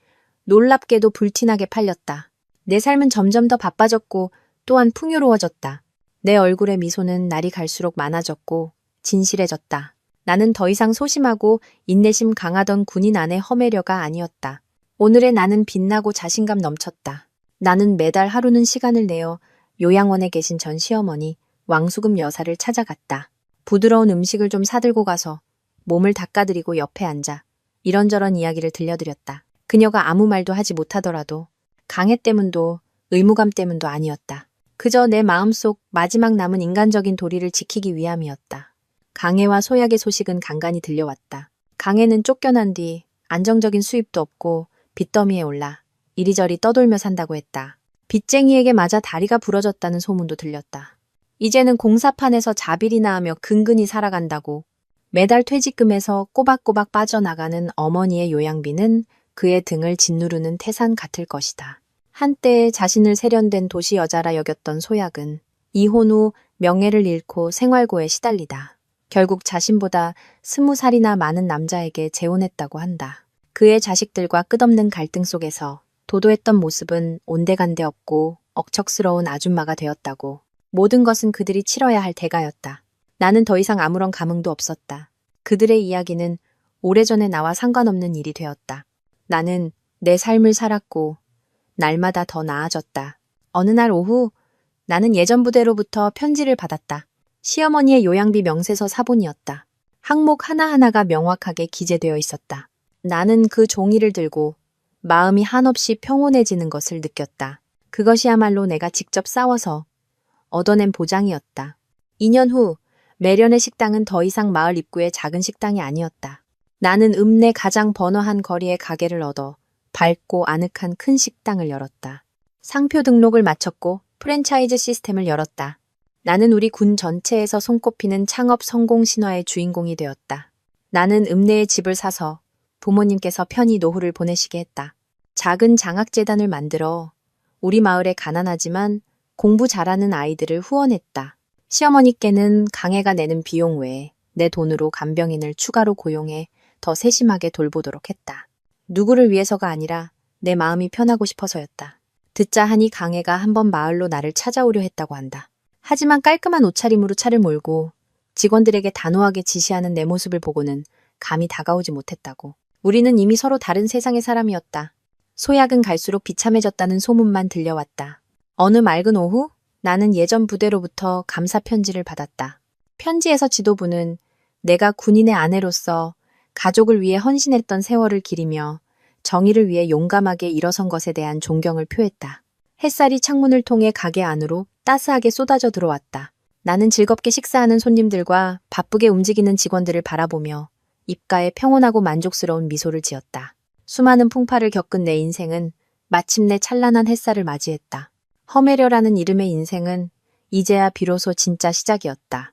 놀랍게도 불티나게 팔렸다. 내 삶은 점점 더 바빠졌고 또한 풍요로워졌다. 내 얼굴의 미소는 날이 갈수록 많아졌고 진실해졌다. 나는 더 이상 소심하고 인내심 강하던 군인 안의 험해려가 아니었다. 오늘의 나는 빛나고 자신감 넘쳤다. 나는 매달 하루는 시간을 내어 요양원에 계신 전 시어머니 왕수금 여사를 찾아갔다. 부드러운 음식을 좀 사들고 가서 몸을 닦아드리고 옆에 앉아 이런저런 이야기를 들려드렸다. 그녀가 아무 말도 하지 못하더라도 강해 때문도 의무감 때문도 아니었다. 그저 내 마음속 마지막 남은 인간적인 도리를 지키기 위함이었다. 강해와 소약의 소식은 간간히 들려왔다. 강해는 쫓겨난 뒤 안정적인 수입도 없고 빚더미에 올라 이리저리 떠돌며 산다고 했다. 빚쟁이에게 맞아 다리가 부러졌다는 소문도 들렸다. 이제는 공사판에서 자빌이나 하며 근근히 살아간다고. 매달 퇴직금에서 꼬박꼬박 빠져나가는 어머니의 요양비는 그의 등을 짓누르는 태산 같을 것이다. 한때 자신을 세련된 도시 여자라 여겼던 소약은 이혼 후 명예를 잃고 생활고에 시달리다. 결국 자신보다 20살이나 많은 남자에게 재혼했다고 한다. 그의 자식들과 끝없는 갈등 속에서 도도했던 모습은 온데간데 없고 억척스러운 아줌마가 되었다고. 모든 것은 그들이 치러야 할 대가였다. 나는 더 이상 아무런 감흥도 없었다. 그들의 이야기는 오래전에 나와 상관없는 일이 되었다. 나는 내 삶을 살았고 날마다 더 나아졌다. 어느 날 오후 나는 예전 부대로부터 편지를 받았다. 시어머니의 요양비 명세서 사본이었다. 항목 하나하나가 명확하게 기재되어 있었다. 나는 그 종이를 들고 마음이 한없이 평온해지는 것을 느꼈다. 그것이야말로 내가 직접 싸워서 얻어낸 보장이었다. 2년 후 매련의 식당은 더 이상 마을 입구의 작은 식당이 아니었다. 나는 읍내 가장 번화한 거리에 가게를 얻어 밝고 아늑한 큰 식당을 열었다. 상표 등록을 마쳤고 프랜차이즈 시스템을 열었다. 나는 우리 군 전체에서 손꼽히는 창업 성공 신화의 주인공이 되었다. 나는 읍내에 집을 사서 부모님께서 편히 노후를 보내시게 했다. 작은 장학재단을 만들어 우리 마을에 가난하지만 공부 잘하는 아이들을 후원했다. 시어머니께는 강해가 내는 비용 외에 내 돈으로 간병인을 추가로 고용해 더 세심하게 돌보도록 했다. 누구를 위해서가 아니라 내 마음이 편하고 싶어서였다. 듣자 하니 강해가 한번 마을로 나를 찾아오려 했다고 한다. 하지만 깔끔한 옷차림으로 차를 몰고 직원들에게 단호하게 지시하는 내 모습을 보고는 감히 다가오지 못했다고. 우리는 이미 서로 다른 세상의 사람이었다. 소약은 갈수록 비참해졌다는 소문만 들려왔다. 어느 맑은 오후 나는 예전 부대로부터 감사 편지를 받았다. 편지에서 지도부는 내가 군인의 아내로서 가족을 위해 헌신했던 세월을 기리며 정의를 위해 용감하게 일어선 것에 대한 존경을 표했다. 햇살이 창문을 통해 가게 안으로 따스하게 쏟아져 들어왔다. 나는 즐겁게 식사하는 손님들과 바쁘게 움직이는 직원들을 바라보며 입가에 평온하고 만족스러운 미소를 지었다. 수많은 풍파를 겪은 내 인생은 마침내 찬란한 햇살을 맞이했다. 험해려라는 이름의 인생은 이제야 비로소 진짜 시작이었다.